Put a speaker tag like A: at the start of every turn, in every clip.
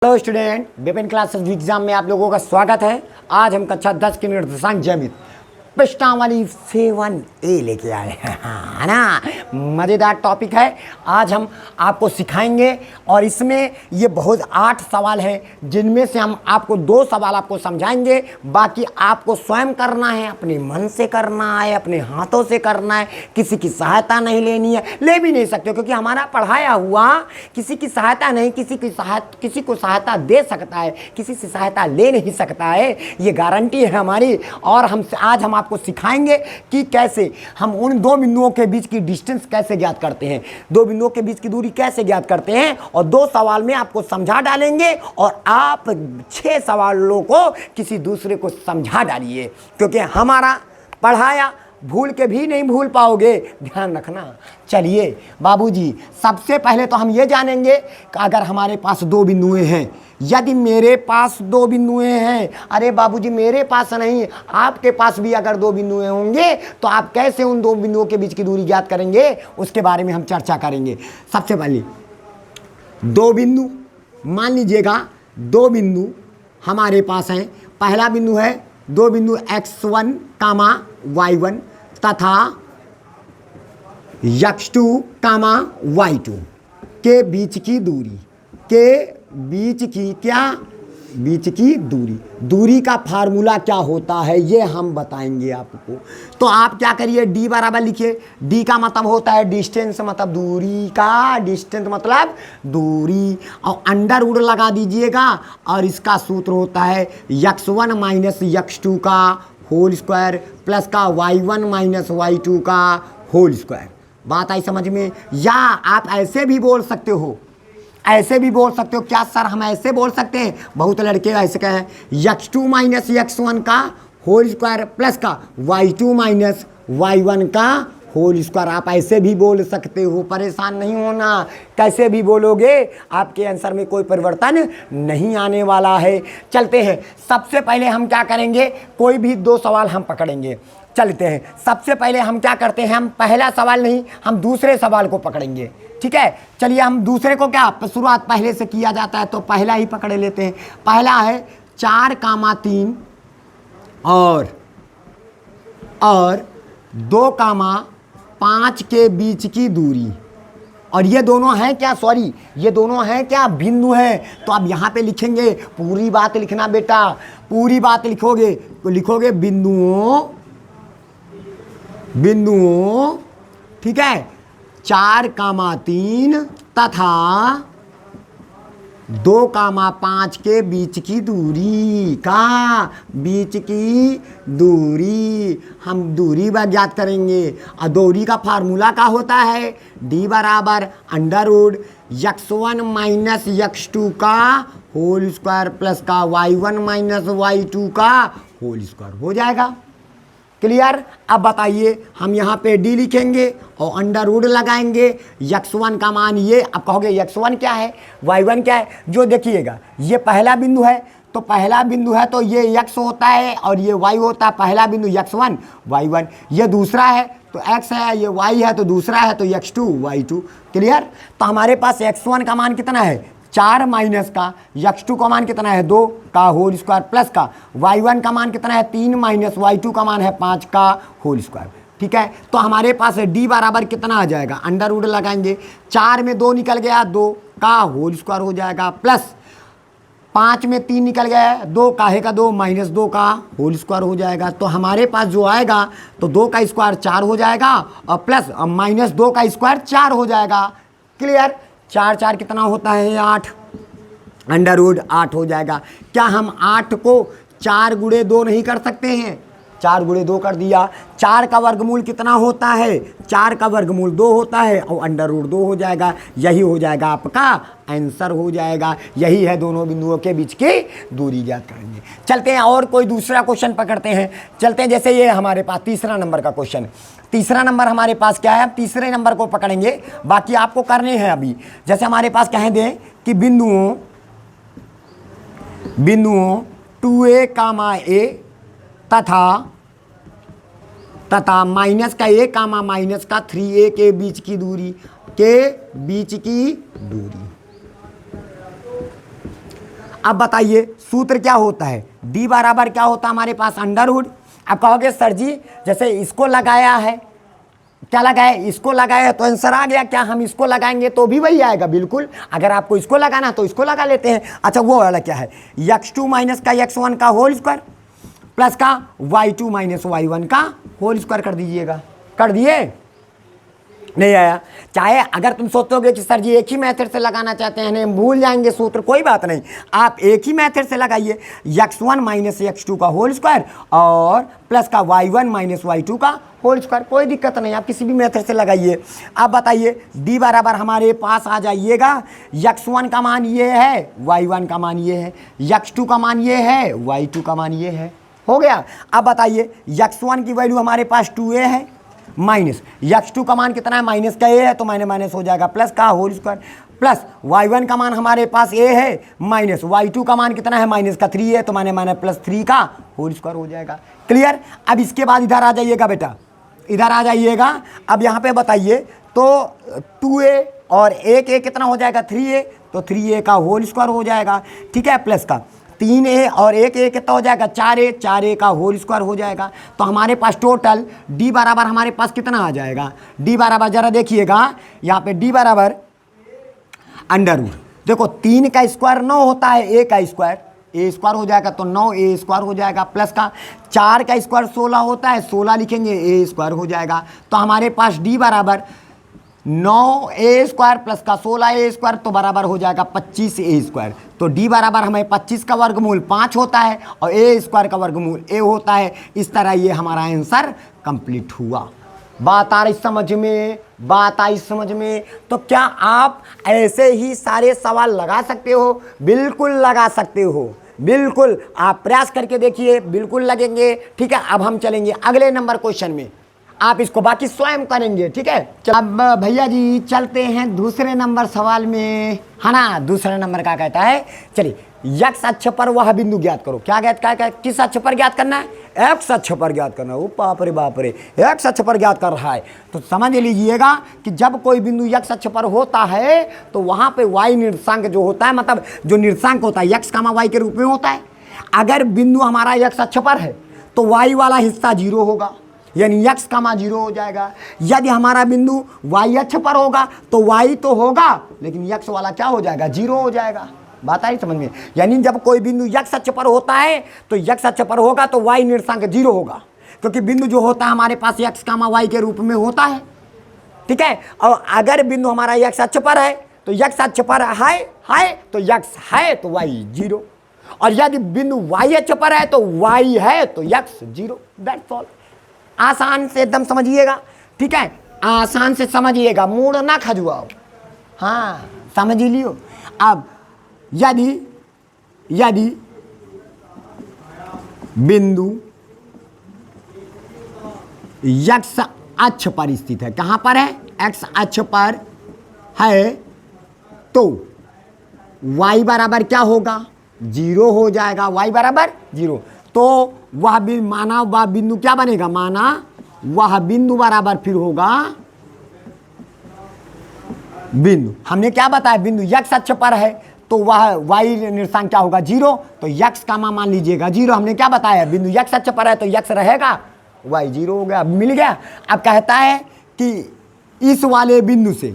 A: Hello student, विभिन्न classes exam में आप लोगों का स्वागत है। आज हम कक्षा 10 के निर्देशांक ज्यामिति प्रश्नावली 7A लेके आए हैं, है ना। मज़ेदार टॉपिक है। आज हम आपको सिखाएंगे और इसमें ये बहुत 8 सवाल हैं, जिनमें से हम आपको 2 सवाल आपको समझाएंगे। बाकी आपको स्वयं करना है, अपने मन से करना है, अपने हाथों से करना है। किसी की सहायता नहीं लेनी है, ले भी नहीं सकते, क्योंकि हमारा पढ़ाया हुआ किसी की सहायता नहीं, किसी को सहायता दे सकता है, किसी से सहायता ले नहीं सकता है। ये गारंटी है हमारी। और आज हम आपको सिखाएंगे कि कैसे हम उन 2 बिंदुओं के बीच की डिस्टेंस कैसे ज्ञात करते हैं, 2 बिंदुओं के बीच की दूरी कैसे ज्ञात करते हैं, और 2 सवाल में आपको समझा डालेंगे और आप 6 सवालों को किसी दूसरे को समझा डालिए, क्योंकि हमारा पढ़ाया भूल के भी नहीं भूल पाओगे, ध्यान रखना। चलिए बाबूजी, सबसे पहले तो हम ये जानेंगे कि अगर हमारे पास 2 बिंदुएं हैं, यदि मेरे पास 2 बिंदुएं हैं, अरे बाबूजी मेरे पास नहीं, आपके पास भी अगर 2 बिंदुएं होंगे तो आप कैसे उन 2 बिंदुओं के बीच की दूरी ज्ञात करेंगे, उसके बारे में हम चर्चा करेंगे। सबसे पहले 2 बिंदु मान लीजिएगा, 2 बिंदु हमारे पास हैं। पहला बिंदु है 2 बिंदु x1, y1 तथा x2, y2 के बीच की दूरी, बीच की दूरी का फार्मूला क्या होता है ये हम बताएंगे आपको। तो आप क्या करिए, d बराबर लिखिए। d का मतलब होता है डिस्टेंस, मतलब दूरी का, डिस्टेंस मतलब दूरी, और अंडर रूट लगा दीजिएगा। और इसका सूत्र होता है x1 माइनस x2 का होल स्क्वायर प्लस का y1 माइनस y2 का होल स्क्वायर। बात आई समझ में? या आप ऐसे भी बोल सकते हो, क्या सर हम ऐसे बोल सकते हैं? बहुत लड़के ऐसे कहें, x2 माइनस x1 का होल स्क्वायर प्लस का y2 माइनस y1 का होल स्क्वायर। आप ऐसे भी बोल सकते हो, परेशान नहीं होना। कैसे भी बोलोगे आपके आंसर में कोई परिवर्तन नहीं आने वाला है। चलते हैं, सबसे पहले हम क्या करेंगे, कोई भी 2 सवाल हम पकड़ेंगे। चलते हैं, सबसे पहले हम क्या करते हैं, हम पहला सवाल नहीं, हम दूसरे सवाल को पकड़ेंगे। ठीक है, चलिए हम दूसरे को, क्या शुरुआत पहले से किया जाता है तो पहला ही पकड़ लेते हैं। पहला है 4,3 और 2,5 के बीच की दूरी। और ये दोनों हैं क्या, ये दोनों हैं क्या, बिंदु हैं। तो आप यहाँ पे लिखेंगे, पूरी बात लिखना बेटा, पूरी बात लिखोगे तो लिखोगे बिंदुओं, ठीक है, 4,3 तथा 2,5 के बीच की दूरी हम दूरी ज्ञात करेंगे। और दूरी का फार्मूला क्या होता है, d बराबर under root x1 minus x2 का होल स्क्वायर प्लस का y1 माइनस y2 का होल स्क्वायर हो जाएगा। क्लियर? अब बताइए, हम यहाँ पे d लिखेंगे और अंडर रूट लगाएंगे। x1 का मान ये, अब कहोगे x1 क्या है, y1 क्या है, जो देखिएगा ये पहला बिंदु है, तो पहला बिंदु है तो ये x होता है और ये y होता है। पहला बिंदु x1 y1, ये दूसरा है तो x है, ये y है तो दूसरा है तो x2 y2। क्लियर? तो हमारे पास x1 का मान कितना है, 4 माइनस का, x2 का मान कितना है, 2 का होल स्क्वायर प्लस का y1 का मान कितना है, 3 माइनस y2 का मान है 5 का होल स्क्वायर। ठीक है, तो हमारे पास d बराबर कितना आ जाएगा, अंडर रूट लगाएंगे, 4 में 2 निकल गया, 2 का होल स्क्वायर हो जाएगा, प्लस 5 में 3 निकल गया, 2 काहे का 2 माइनस 2 का होल स्क्वायर हो जाएगा। तो हमारे पास जो आएगा तो 2 का स्क्वायर 4 हो जाएगा और प्लस माइनस 2 का स्क्वायर 4 हो जाएगा। क्लियर? 4 4 कितना होता है, 8, अंडर रूट 8 हो जाएगा। क्या हम 8 को 4 गुणे 2 नहीं कर सकते हैं? 4 गुणे 2 कर दिया। 4 का वर्गमूल कितना होता है, 4 का वर्गमूल 2 होता है और अंडर रूट 2 हो जाएगा। यही हो जाएगा आपका आंसर हो जाएगा। यही है दोनों बिंदुओं के बीच की दूरी ज्ञात करेंगे। चलते हैं और कोई दूसरा क्वेश्चन पकड़ते हैं। चलते हैं, जैसे ये हमारे पास तीसरा नंबर का क्वेश्चन, तीसरा नंबर हमारे पास क्या है, हम तीसरे नंबर को पकड़ेंगे, बाकी आपको करने हैं अभी। जैसे हमारे पास कह दें कि बिंदुओं 2a, a तथा माइनस का a, माइनस का 3a के बीच की दूरी, अब बताइए सूत्र क्या होता है, d बराबर क्या होता है हमारे पास अंडर रूट। अब कहोगे सर जी जैसे इसको लगाया है, क्या लगाया, इसको लगाया तो आंसर आ गया, क्या हम इसको लगाएंगे तो भी वही आएगा, बिल्कुल। अगर आपको इसको लगाना तो इसको लगा लेते हैं। अच्छा वो वाला क्या है, x2 माइनस का x1 का होल स्क्वायर प्लस का y2 माइनस y1 का होल स्क्वायर कर दीजिएगा। कर दिए, नहीं आया। चाहे अगर तुम सोचोगे कि सर जी एक ही मेथड से लगाना चाहते हैं, हम भूल जाएंगे सूत्र, कोई बात नहीं, आप एक ही मेथड से लगाइए, x1 माइनस x2 का होल स्क्वायर और प्लस का y1 माइनस y2 का होल स्क्वायर, कोई दिक्कत नहीं, आप किसी भी मेथड से लगाइए। अब बताइए d बराबर हमारे पास आ जाइएगा, x1 का मान ये है, y1 का मान ये है, x2 का मान ये है, y2 का मान ये है, हो गया। अब बताइए x1 की वैल्यू हमारे पास 2a है, माइनस x2 का मान कितना है, माइनस का a है तो माइनस माइनस हो जाएगा, प्लस का होल स्क्वायर प्लस y1 का मान हमारे पास a है, माइनस y2 का मान कितना है, माइनस का 3 है तो माइनस माइनस प्लस 3 का होल स्क्वायर हो जाएगा। क्लियर। अब इसके बाद इधर आ जाइएगा बेटा, इधर आ जाइएगा। अब यहाँ पे बताइए तो 2a और एक a कितना हो जाएगा, 3a, तो 3a का होल स्क्वायर हो जाएगा, ठीक है, प्लस का 3a और एक a कितना हो जाएगा, 4a, 4a का होल स्क्वायर हो जाएगा। तो हमारे पास टोटल d बराबर हमारे पास कितना आ जाएगा, d बराबर जरा देखिएगा यहाँ पे d बराबर अंडर रूट, देखो 3 का स्क्वायर 9 होता है, a का स्क्वायर a स्क्वायर हो जाएगा तो 9a स्क्वायर हो जाएगा, प्लस का 4 का स्क्वायर 16 होता है, 16 लिखेंगे a स्क्वायर हो जाएगा। तो हमारे पास d बराबर 9a स्क्वायर प्लस का 16a स्क्वायर तो बराबर हो जाएगा 25a स्क्वायर। तो d बराबर हमें 25 का वर्गमूल 5 होता है और a स्क्वायर का वर्गमूल a होता है। इस तरह ये हमारा आंसर कंप्लीट हुआ। बात आ रही समझ में, बात आई समझ में। तो क्या आप ऐसे ही सारे सवाल लगा सकते हो, बिल्कुल लगा सकते हो, बिल्कुल आप प्रयास करके देखिए, बिल्कुल लगेंगे, ठीक है। अब हम चलेंगे अगले नंबर क्वेश्चन में, आप इसको बाकी स्वयं करेंगे, ठीक है। अब भैया जी चलते हैं दूसरे नंबर सवाल में, है ना। दूसरे नंबर का कहता है, चलिए x अक्ष पर वह बिंदु ज्ञात करो। क्या ज्ञात, क्या किस अक्ष पर ज्ञात करना है, x अक्ष पर ज्ञात करना है। ओ बाप रे, x अक्ष पर ज्ञात कर रहा है। तो समझ लीजिएगा कि जब कोई बिंदु x अक्ष पर होता है तो वहां पे y निर्देशांक जो होता है, मतलब जो निर्देशांक होता है x, y के रूप में होता है। अगर बिंदु हमारा x अक्ष पर है तो y वाला हिस्सा 0 होगा, यानी x, 0 हो जाएगा। यदि हमारा बिंदु y अक्ष पर होगा तो y तो होगा लेकिन x वाला क्या हो जाएगा, 0 हो जाएगा। बात आई समझ में। यानी जब कोई बिंदु x अक्ष पर होता है तो x अक्ष पर होगा तो y निर्देशांक 0 होगा, क्योंकि बिंदु जो होता है हमारे पास x, y के रूप में होता है, ठीक है। और अगर बिंदु हमारा x अक्ष पर है तो x अक्ष पर है तो x है तो y 0, और यदि बिंदु y अक्ष पर है तो y है तो x 0। That's all. आसान से एकदम समझिएगा, ठीक है, आसान से समझिएगा, मूड ना खजुआओ, हाँ समझ लियो। अब यदि बिंदु x अक्ष पर स्थित है, कहां पर है, x अक्ष पर है, तो y बराबर क्या होगा, 0 हो जाएगा, y बराबर 0। तो वह माना वह बिंदु क्या बनेगा, माना वह बिंदु बराबर फिर होगा बिंदु, हमने क्या बताया, बिंदु x अक्ष पर है तो वह y निर्देशांक क्या होगा, 0। तो x का मान लीजिएगा 0, हमने क्या बताया, बिंदु x अक्ष पर है तो x रहेगा, y 0 हो गया, मिल गया। अब कहता है कि इस वाले बिंदु से,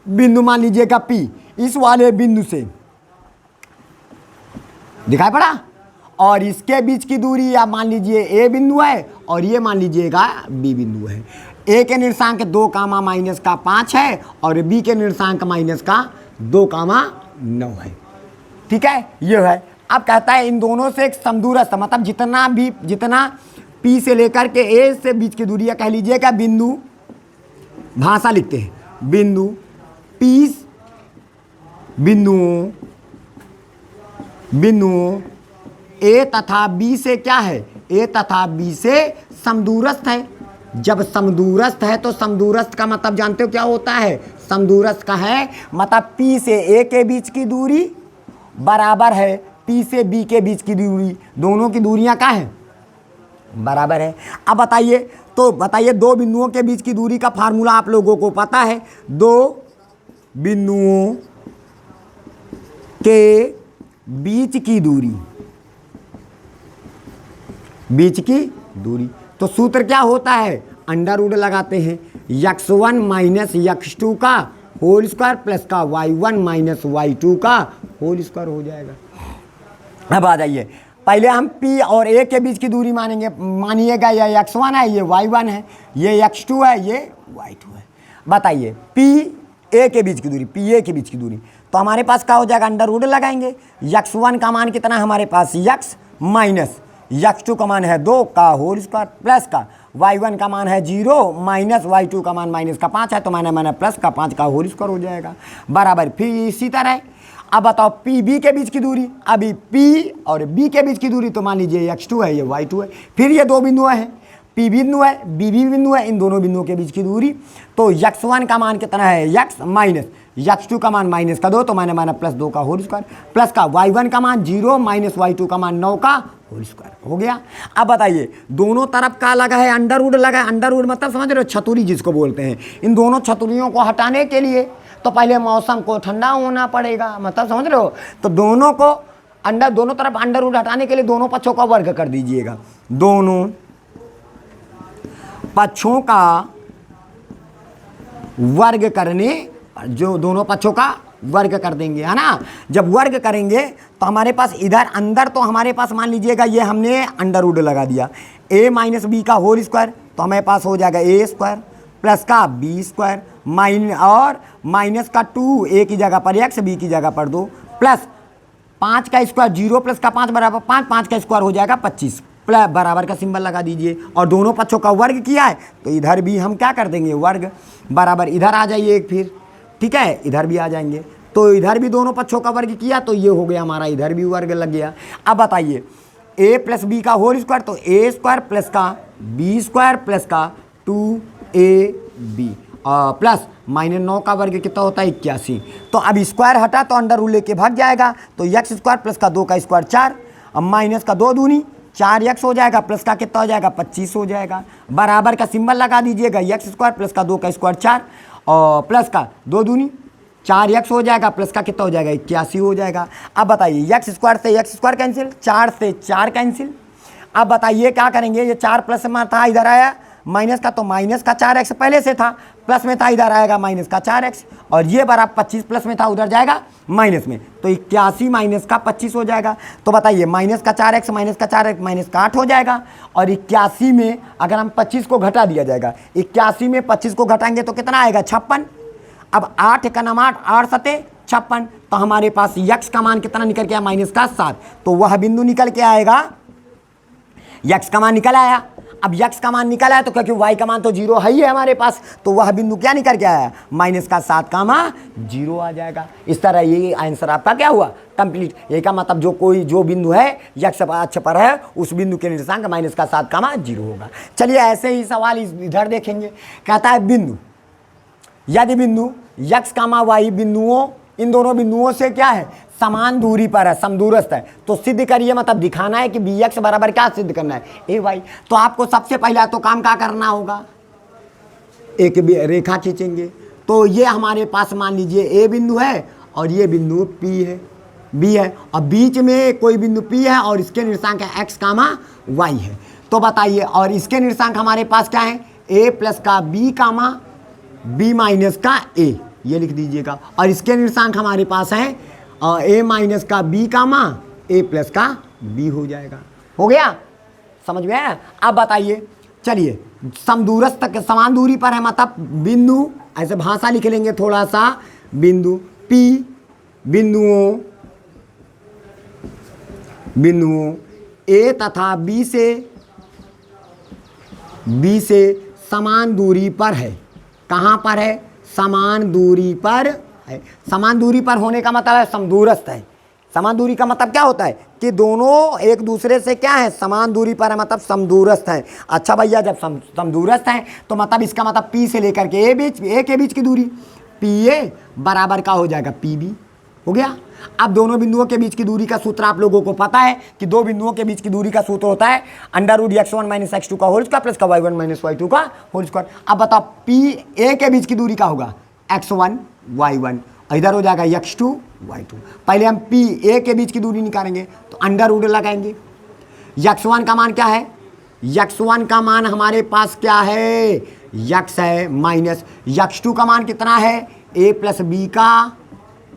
A: बिंदु मान लीजिएगा P, इस वाले बिंदु से दिखाई पड़ा, और इसके बीच की दूरी या मान लीजिए a बिंदु है और ये मान लीजिएगा b बिंदु है। a के निर्देशांक 2, माइनस का 5 है और b के निर्देशांक माइनस का 2, 9 है, ठीक है, ये है। अब कहता है इन दोनों से एक समदूरस्थ, मतलब जितना p से लेकर के a से बीच की दूरी, या कह लीजिएगा बिंदु, भाषा लिखते हैं, बिंदु p, बिंदुओं a तथा b से क्या है, a तथा b से समदूरस्थ है। जब समदूरस्थ है तो समदूरस्थ का मतलब जानते हो क्या होता है, समदूरस्थ का है मतलब p से a के बीच की दूरी बराबर है p से b के बीच की दूरी, दोनों की दूरियां क्या है, बराबर है। अब बताइए दो बिंदुओं के बीच की दूरी का फार्मूला आप लोगों को पता है, दो बिंदुओं के बीच की दूरी, बीच की दूरी। तो सूत्र क्या होता है, अंडर रूट लगाते हैं x1 माइनस x2 का होल स्क्वायर प्लस का y1 माइनस y2 का होल स्क्वायर हो जाएगा। अब आ जाइए, पहले हम p और a के बीच की दूरी मानेंगे। मानिएगा ये x1 है, ये y1 है, ये x2 है, ये y2 है। बताइए p a के बीच की दूरी, p a के बीच की दूरी, तो हमारे पास क्या हो जाएगा, अंडर रूट लगाएंगे। x1 का मान कितना है हमारे पास, x माइनस x2 का मान है 2 का होल स्क्वायर प्लस का y1 का मान है 0 माइनस y2 का मान माइनस का 5 है, तो मैंने प्लस का 5 का होल स्क्वायर हो जाएगा बराबर। फिर इसी तरह अब बताओ p b के बीच की दूरी, अभी p और b के बीच की दूरी तो मान लीजिए x2 है, ये y2 है। फिर ये दो बिंदु हैं, p बिंदु है, b भी बिंदु है, इन दोनों बिंदुओं के बीच की दूरी, तो x1 का मान कितना है x माइनस x2 का मान माइनस का 2, तो मैंने प्लस 2 का होल स्क्वायर प्लस का y1 का मान 0 माइनस y2 का मान 9 का होल स्क्वायर हो गया। अब बताइए दोनों तरफ का लगा है, अंडर रूट लगा है। अंडर रूट मतलब समझ रहे हो, छतुरी जिसको बोलते हैं। इन दोनों छतुरियों को हटाने के लिए तो पहले मौसम को ठंडा होना पड़ेगा, मतलब समझ रहे हो। तो दोनों को दोनों तरफ अंडर रूट हटाने के लिए दोनों पक्षों का वर्ग कर दीजिएगा, दोनों पक्षों का वर्ग करने, जो दोनों पक्षों का वर्ग कर देंगे, है ना। जब वर्ग करेंगे तो हमारे पास इधर अंदर तो हमारे पास मान लीजिएगा ये हमने अंडर रूट लगा दिया, a माइनस बी का होल स्क्वायर, तो हमारे पास हो जाएगा a स्क्वायर प्लस का b स्क्वायर और माइनस का 2 a की जगह पर x, b की जगह पर 2 प्लस 5 का स्क्वायर 0 प्लस का 5 बराबर 5, 5 का स्क्वायर हो जाएगा 25 प्लस बराबर का सिंबल लगा दीजिए। और दोनों पक्षों का वर्ग किया है तो इधर भी हम क्या कर देंगे, वर्ग बराबर। इधर आ जाइए एक फिर, ठीक है, इधर भी आ जाएंगे, तो इधर भी दोनों पक्षों का वर्ग किया तो ये हो गया हमारा, इधर भी वर्ग लग गया। अब बताइए a प्लस बी का होल स्क्वायर, तो a स्क्वायर प्लस का b स्क्वायर प्लस का 2ab प्लस माइनस 9 का वर्ग कितना होता है 81। तो अब स्क्वायर हटा तो अंडर रूट लेके भाग जाएगा, तो x स्क्वायर प्लस का 2 का स्क्वायर 4, अब माइनस का 2 दूनी 4x हो जाएगा प्लस का कितना हो जाएगा 25 हो जाएगा, बराबर का सिंबल लगा दीजिएगा, x स्क्वायर प्लस का 2 का स्क्वायर 4 और प्लस का 2 दूनी 4x हो जाएगा प्लस का कितना हो जाएगा 81 हो जाएगा। अब बताइए x स्क्वायर से x स्क्वायर कैंसिल, 4 से 4 कैंसिल। अब बताइए क्या करेंगे, ये 4 प्लस में था इधर आया माइनस का, तो माइनस का 4x पहले से था, प्लस में था इधर आएगा माइनस का 4x, और ये बराबर 25 प्लस में था उधर जाएगा माइनस में, तो 81 माइनस का 25 हो जाएगा। तो बताइए माइनस का 4x माइनस का 4x माइनस का 8 हो जाएगा, और 81 में अगर हम 25 को घटा दिया जाएगा, 81 में 25 को घटाएंगे तो कितना आएगा 56। अब 8 का नाम 8, 8 सते 56, तो हमारे पास x का मान कितना निकल के आया माइनस का 7, तो वह बिंदु निकल के आएगा, x का मान निकल आया। अब x का मान निकल आया तो क्योंकि y का मान तो 0 है ही है हमारे पास, तो वह बिंदु क्या निकल के आया माइनस का 7 का मान 0 आ जाएगा। इस तरह ये आंसर आपका क्या हुआ कंप्लीट। ये का मतलब जो बिंदु है x अक्ष पर है उस बिंदु के निर्देशांक माइनस का 7 का मान 0 होगा। चलिए ऐसे ही सवाल इधर देखेंगे, कहता है बिंदु, यदि बिंदु x कामा y बिंदुओं, इन दोनों बिंदुओं से क्या है समान दूरी पर है, समदूरस्थ है, तो सिद्ध करिए, मतलब दिखाना है कि bx बराबर क्या सिद्ध करना है ay। तो आपको सबसे पहला तो काम क्या करना होगा, एक रेखा खींचेंगे। तो ये हमारे पास मान लीजिए a बिंदु है और ये बिंदु p है, b है, और बीच में कोई बिंदु p है और इसके निर्देशांक है x कामा y है। तो बताइए, और इसके निर्देशांक हमारे पास क्या है a प्लस का b कामा b माइनस का a, ये लिख दीजिएगा, और इसके निर्देशांक हमारे पास है a माइनस का b कामा a प्लस का b हो जाएगा। हो गया, समझ में आया। अब बताइए, चलिए समदूरस्थ तक समान दूरी पर है, मतलब बिंदु ऐसे भाषा लिख लेंगे थोड़ा सा, बिंदु p बिंदुओं a तथा b से समान दूरी पर है। कहाँ पर है, समान दूरी पर है। समान दूरी पर होने का मतलब है समदूरस्थ है। समान दूरी का मतलब क्या होता है कि दोनों एक दूसरे से क्या है समान दूरी पर है, मतलब समदूरस्थ है। अच्छा भैया, जब समदूरस्थ है तो मतलब इसका मतलब P से लेकर के A के बीच की दूरी PA बराबर का हो जाएगा PB। हो गया। अब दोनों बिंदुओं के बीच की दूरी का सूत्र आप लोगों को पता है कि दो बिंदुओं के बीच की दूरी का सूत्र होता है under root x1 minus x2 का होल स्क्वायर प्लस का y1 माइनस y2 का होल स्क्वायर। अब बताओ P A के बीच की दूरी का होगा x1 y1, इधर हो जाएगा x2 y2। पहले हम p a के बीच की दूरी निकालेंगे तो अंडर रूट लगाएंगे। x1 का मान क्या है, x1 का मान हमारे पास क्या है, x है माइनस x2 का मान कितना है, a प्लस बी का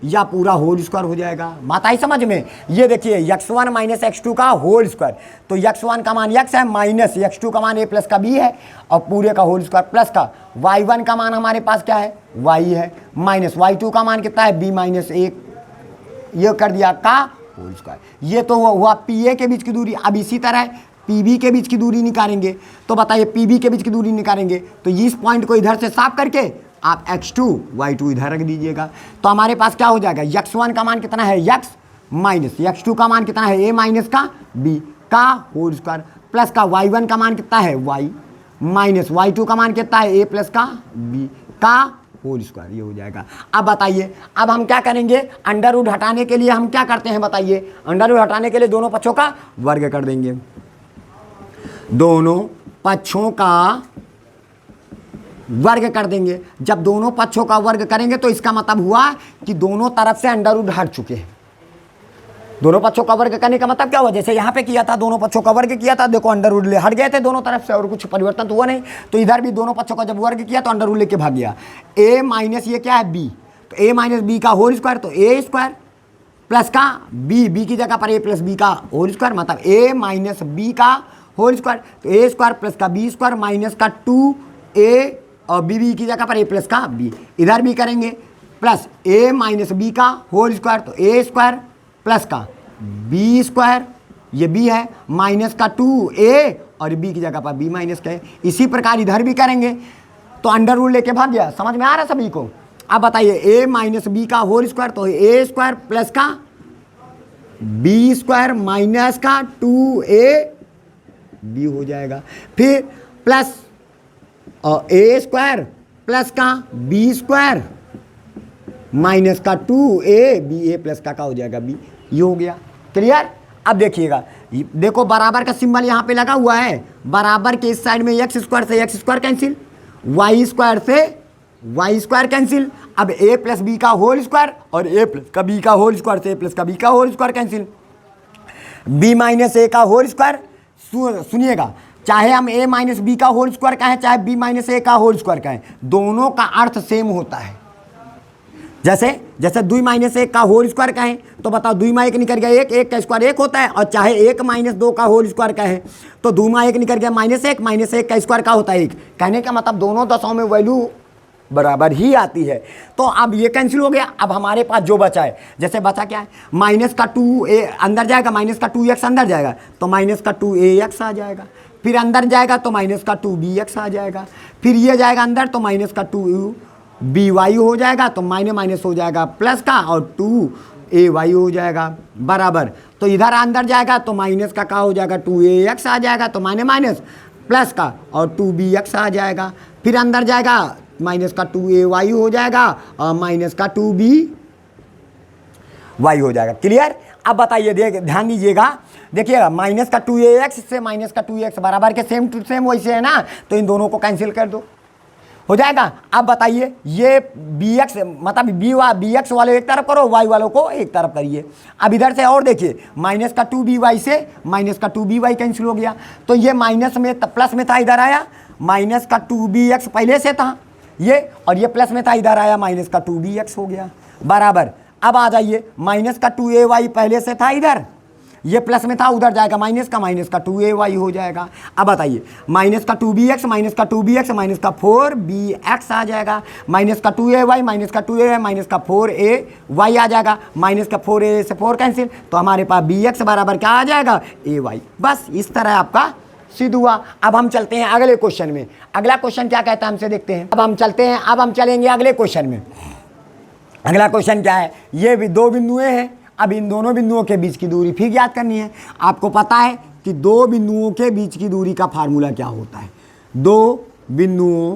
A: या पूरा होल स्क्वायर हो जाएगा। बात आई समझ में। ये देखिए x1 माइनस x2 का होल स्क्वायर, तो x1 का मान x है माइनस x2 का मान a प्लस का b है और पूरे का होल स्क्वायर प्लस का y1 का मान हमारे पास क्या है, y है माइनस y2 का मान कितना है, b माइनस 1, ये कर दिया का होल स्क्वायर। ये तो हुआ pa के बीच की दूरी। अब इसी तरह pb के बीच की दूरी निकालेंगे, तो बताइए pb के बीच की दूरी निकालेंगे तो इस पॉइंट को इधर से साफ करके आप x2 y2 इधर रख दीजिएगा, तो हमारे पास क्या हो जाएगा, x1 का मान कितना है x माइनस x2 का मान कितना है a माइनस का b का होल स्क्वायर प्लस का y1 का मान कितना है y माइनस y2 का मान कितना है a प्लस का b का होल स्क्वायर, ये हो जाएगा। अब बताइए, अब हम क्या करेंगे, अंडर रूट हटाने के लिए हम क्या करते हैं बताइए, अंडर रूट हटाने के लिए दोनों पक्षों का वर्ग कर देंगे, दोनों पक्षों का वर्ग कर देंगे। जब दोनों पक्षों का वर्ग करेंगे तो इसका मतलब हुआ कि दोनों तरफ से अंडर रूट हट चुके हैं। दोनों पक्षों का वर्ग करने का मतलब क्या हुआ, जैसे यहाँ पे किया था दोनों पक्षों का वर्ग किया था, देखो अंडर रूट ले हट गए थे दोनों तरफ से और कुछ परिवर्तन तो हुआ नहीं, तो इधर भी दोनों पक्षों का जब वर्ग किया तो अंडर रूट लेके भाग गया। a माइनस ये क्या है b, तो a माइनस बी का होल स्क्वायर, तो a स्क्वायर प्लस का b की जगह पर a प्लस बी का होल स्क्वायर, मतलब a माइनस बी का होल स्क्वायर, तो a स्क्वायर प्लस का b स्क्वायर माइनस का 2a और b की जगह पर a प्लस का b, इधर भी करेंगे प्लस a माइनस बी का होल स्क्वायर, तो a स्क्वायर प्लस का b स्क्वायर, ये b है माइनस का 2a और b की जगह पर b माइनस का है। इसी प्रकार इधर भी करेंगे तो अंडर रूट लेके भाग गया। समझ में आ रहा है सभी को। अब बताइए a माइनस बी का होल स्क्वायर, तो a स्क्वायर प्लस का b स्क्वायर माइनस का 2a b हो जाएगा, फिर प्लस और a स्क्वायर प्लस का b स्क्वायर माइनस का 2a b a प्लस का हो जाएगा b, ये हो गया। क्लियर। अब देखिएगा, देखो बराबर का सिंबल यहाँ पे लगा हुआ है, बराबर के इस साइड में x स्क्वायर से x square cancel, y square से y स्क्वायर कैंसिल, अब a प्लस बी का होल स्क्वायर और a प्लस का b का होल स्क्वायर से a प्लस का b का whole square cancel, b minus a का होल स्क्वायर। सुनिएगा, चाहे हम a माइनस बी का होल स्क्वायर कहें चाहे b माइनस a का होल स्क्वायर कहें, दोनों का अर्थ सेम होता है। जैसे 2 माइनस 1 का होल स्क्वायर कहें तो बताओ 2 में 1 निकल गया 1, 1 का स्क्वायर 1 होता है, और चाहे 1 माइनस 2 का होल स्क्वायर कहें तो 2 में 1 निकल गया माइनस 1 का स्क्वायर का होता है 1। कहने का मतलब दोनों दशाओं में वैल्यू बराबर ही आती है। तो अब ये कैंसिल हो गया। अब हमारे पास जो बचा है, जैसे बचा क्या है, माइनस का 2a अंदर जाएगा, माइनस का 2x अंदर जाएगा तो माइनस का 2ax आ जाएगा, फिर अंदर जाएगा तो माइनस का 2bx आ जाएगा, फिर ये जाएगा अंदर तो माइनस का 2by हो जाएगा, तो माइनस माइनस हो जाएगा प्लस का और 2ay हो जाएगा बराबर, तो इधर अंदर जाएगा तो माइनस का हो जाएगा 2ax आ जाएगा, तो माइनस माइनस प्लस का और 2bx आ जाएगा, फिर अंदर जाएगा माइनस का 2ay हो जाएगा और माइनस का 2by हो जाएगा। क्लियर। अब बताइए, ध्यान दीजिएगा, देखिएगा माइनस का 2ax से माइनस का 2x बराबर के सेम टू सेम वैसे है ना, तो इन दोनों को कैंसिल कर दो, हो जाएगा। अब बताइए, ये bx मतलब bx वाले एक तरफ करो, y वालों को एक तरफ करिए। अब इधर से और देखिए, माइनस का 2by से माइनस का 2by कैंसिल हो गया, तो ये माइनस में प्लस में था, इधर आया माइनस का 2bx पहले से था ये, और ये प्लस में था, इधर आया माइनस का 2bx हो गया बराबर। अब आ जाइए, माइनस का 2ay पहले से था इधर, ये प्लस में था, उधर जाएगा माइनस का 2ay हो जाएगा। अब बताइए, माइनस का 2bx माइनस का 2bx माइनस का 4bx आ जाएगा, माइनस का 2ay माइनस का 2a माइनस का 4ay आ जाएगा, माइनस का 4a से 4 कैंसिल, तो हमारे पास bx बराबर क्या आ जाएगा, ay। बस इस तरह आपका सिद्ध हुआ। अब हम चलते हैं अगले क्वेश्चन में। अगला क्वेश्चन क्या कहता है हमसे देखते हैं। अब हम चलेंगे अगले क्वेश्चन में। अगला क्वेश्चन क्या है, ये भी दो बिंदुएं हैं, अब इन दोनों बिंदुओं के बीच की दूरी फिर ज्ञात करनी है। आपको पता है कि दो बिंदुओं के बीच की दूरी का फार्मूला क्या होता है। दो बिंदुओं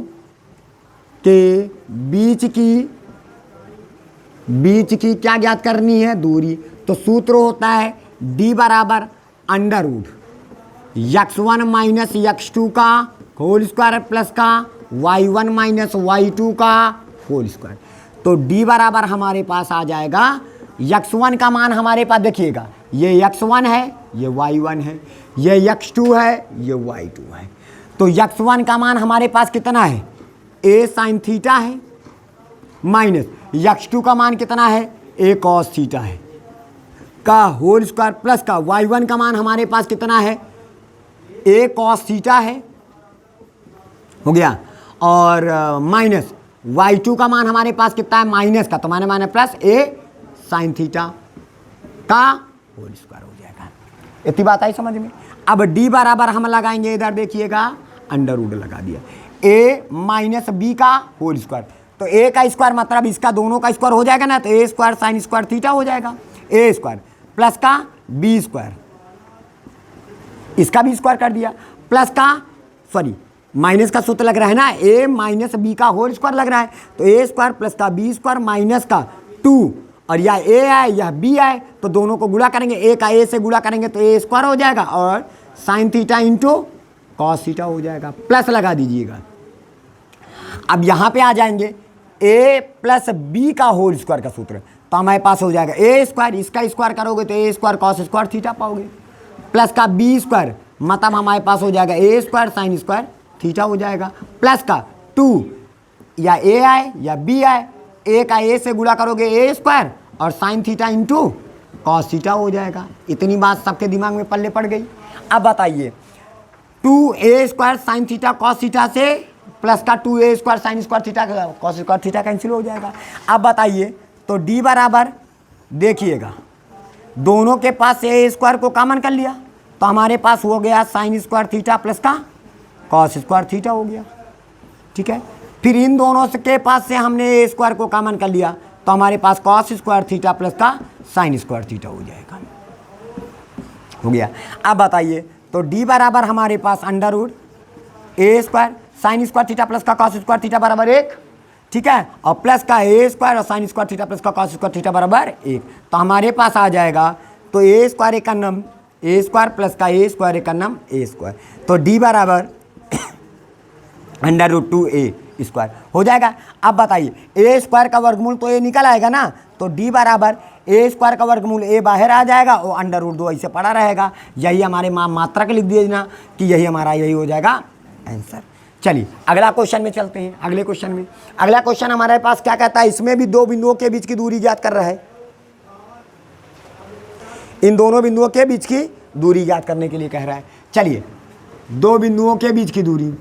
A: के बीच की क्या ज्ञात करनी है, दूरी। तो सूत्र होता है d बराबर under root x1 minus x2 का होल स्क्वायर प्लस का y1 माइनस y2 का होल स्क्वायर। तो d बराबर हमारे पास आ जाएगा x1 का मान हमारे पास देखिएगा, ये x1 है, ये y1 है, ये x2 है, ये y2 है। तो x1 का मान हमारे पास कितना है, a sin थीटा है, माइनस x2 का मान कितना है, a cos थीटा है का होल स्क्वायर, प्लस का y1 का मान हमारे पास कितना है, a cos थीटा है, हो गया, और माइनस y2 का मान हमारे पास कितना है, माइनस का, तो माने प्लस a sin थीटा का होल स्क्वायर हो जाएगा। इतनी बात आई समझ में। अब d बराबर हम लगाएंगे, इधर देखिएगा अंडर रूट लगा दिया, a माइनस बी का होल स्क्वायर, तो a का स्क्वायर मतलब इसका दोनों का स्क्वायर हो जाएगा ना, तो a square sine square theta हो जाएगा, a स्क्वायर प्लस का b स्क्वायर, इसका भी स्क्वायर कर दिया, प्लस का सॉरी माइनस का सूत्र लग रहा है ना, a माइनस बी का होल स्क्वायर लग रहा है, तो a स्क्वायर प्लस का b स्क्वायर माइनस का 2, और यह a है यह b है, तो दोनों को गुणा करेंगे, a का a से गुणा करेंगे तो a स्क्वायर हो जाएगा, और sine theta into cos theta हो जाएगा, प्लस लगा दीजिएगा। अब यहाँ पे आ जाएंगे a प्लस बी का होल स्क्वायर का सूत्र, तो हमारे पास हो जाएगा a स्क्वायर, इसका स्क्वायर करोगे तो a square cos square theta पाओगे, प्लस का b स्क्वायर मतलब हमारे पास हो जाएगा a square sine square theta हो जाएगा, प्लस का 2 या a आए या b आए, a का a से गुणा करोगे a स्क्वायर और sine theta into cos theta हो जाएगा। इतनी बात सबके दिमाग में पल्ले पड़ गई। अब बताइए 2a square sine theta cos theta से प्लस का 2a square sine square theta cos square theta cancel हो जाएगा। अब बताइए तो d बराबर देखिएगा, दोनों के पास से a स्क्वायर को कॉमन कर लिया, तो हमारे पास हो गया साइन स्क्वायर थीटा प्लस का कॉस स्क्वायर थीटा हो गया, ठीक है। फिर इन दोनों के पास से हमने ए स्क्वायर को कॉमन कर लिया, तो हमारे पास कॉस स्क्वायर थीटा प्लस का साइन स्क्वायर थीटा हो जाएगा, हो गया। अब बताइए तो d बराबर हमारे पास under root A square sine square theta plus का कॉस स्क्वायर थीटा बराबर 1, ठीक है, और प्लस का ए स्क्वायर और साइन स्क्वायर थीटा प्लस का कॉस स्क्वायर थीटा बराबर 1, तो हमारे पास आ जाएगा तो ए स्क्वायर एक नम ए स्क्वायर प्लस का ए स्क्वायर एक नम ए स्क्वायर, तो d बराबर अंडर रूट 2a स्क्वायर हो जाएगा। अब बताइए ए स्क्वायर का वर्गमूल तो ए निकल आएगा ना, तो d बराबर ए स्क्वायर का वर्गमूल ए बाहर आ जाएगा और अंडर रूट 2 ऐसे पड़ा रहेगा। यही हमारे मात्रा के लिख दिए ना कि यही हमारा यही हो जाएगा आंसर। चलिए अगला क्वेश्चन में चलते हैं। अगले क्वेश्चन में अगला क्वेश्चन हमारे पास क्या कहता है, इसमें भी दो बिंदुओं के बीच की दूरी ज्ञात कर रहा है। इन दोनों बिंदुओं के बीच की दूरी ज्ञात करने के लिए कह रहा है। चलिए दो बिंदुओं के बीच की दूरी,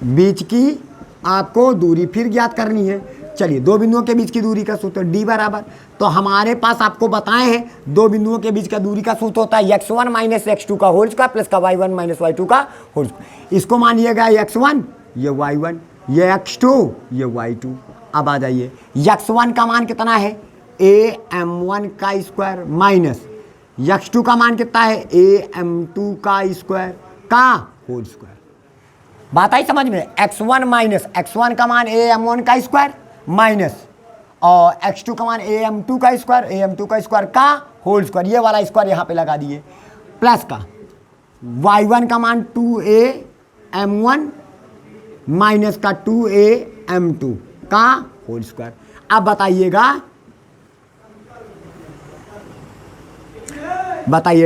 A: बीच की आपको दूरी फिर ज्ञात करनी है। चलिए दो बिंदुओं के बीच की दूरी का सूत्र d बराबर, तो हमारे पास आपको बताए हैं दो बिंदुओं के बीच का दूरी का सूत्र होता है x1 माइनस x2 का होल स्क्वायर प्लस का y1 माइनस y2 का होल स्क्वायर। इसको मानिएगा x1 ये y1 ये x2 ये y2। अब आ जाइए x1 का मान कितना है am1 का स्क्वायर माइनस x2 का मान कितना है am2 का स्क्वायर का होल स्क्वायर। बात आई समझ में। x1 माइनस x1 का मान am1 का स्क्वायर माइनस और x2 का मान am2 का स्क्वायर का होल स्क्वायर, ये वाला स्क्वायर यहाँ पे लगा दिए, प्लस का y1 का मान 2am1 माइनस का 2am2 का होल स्क्वायर। अब बताइए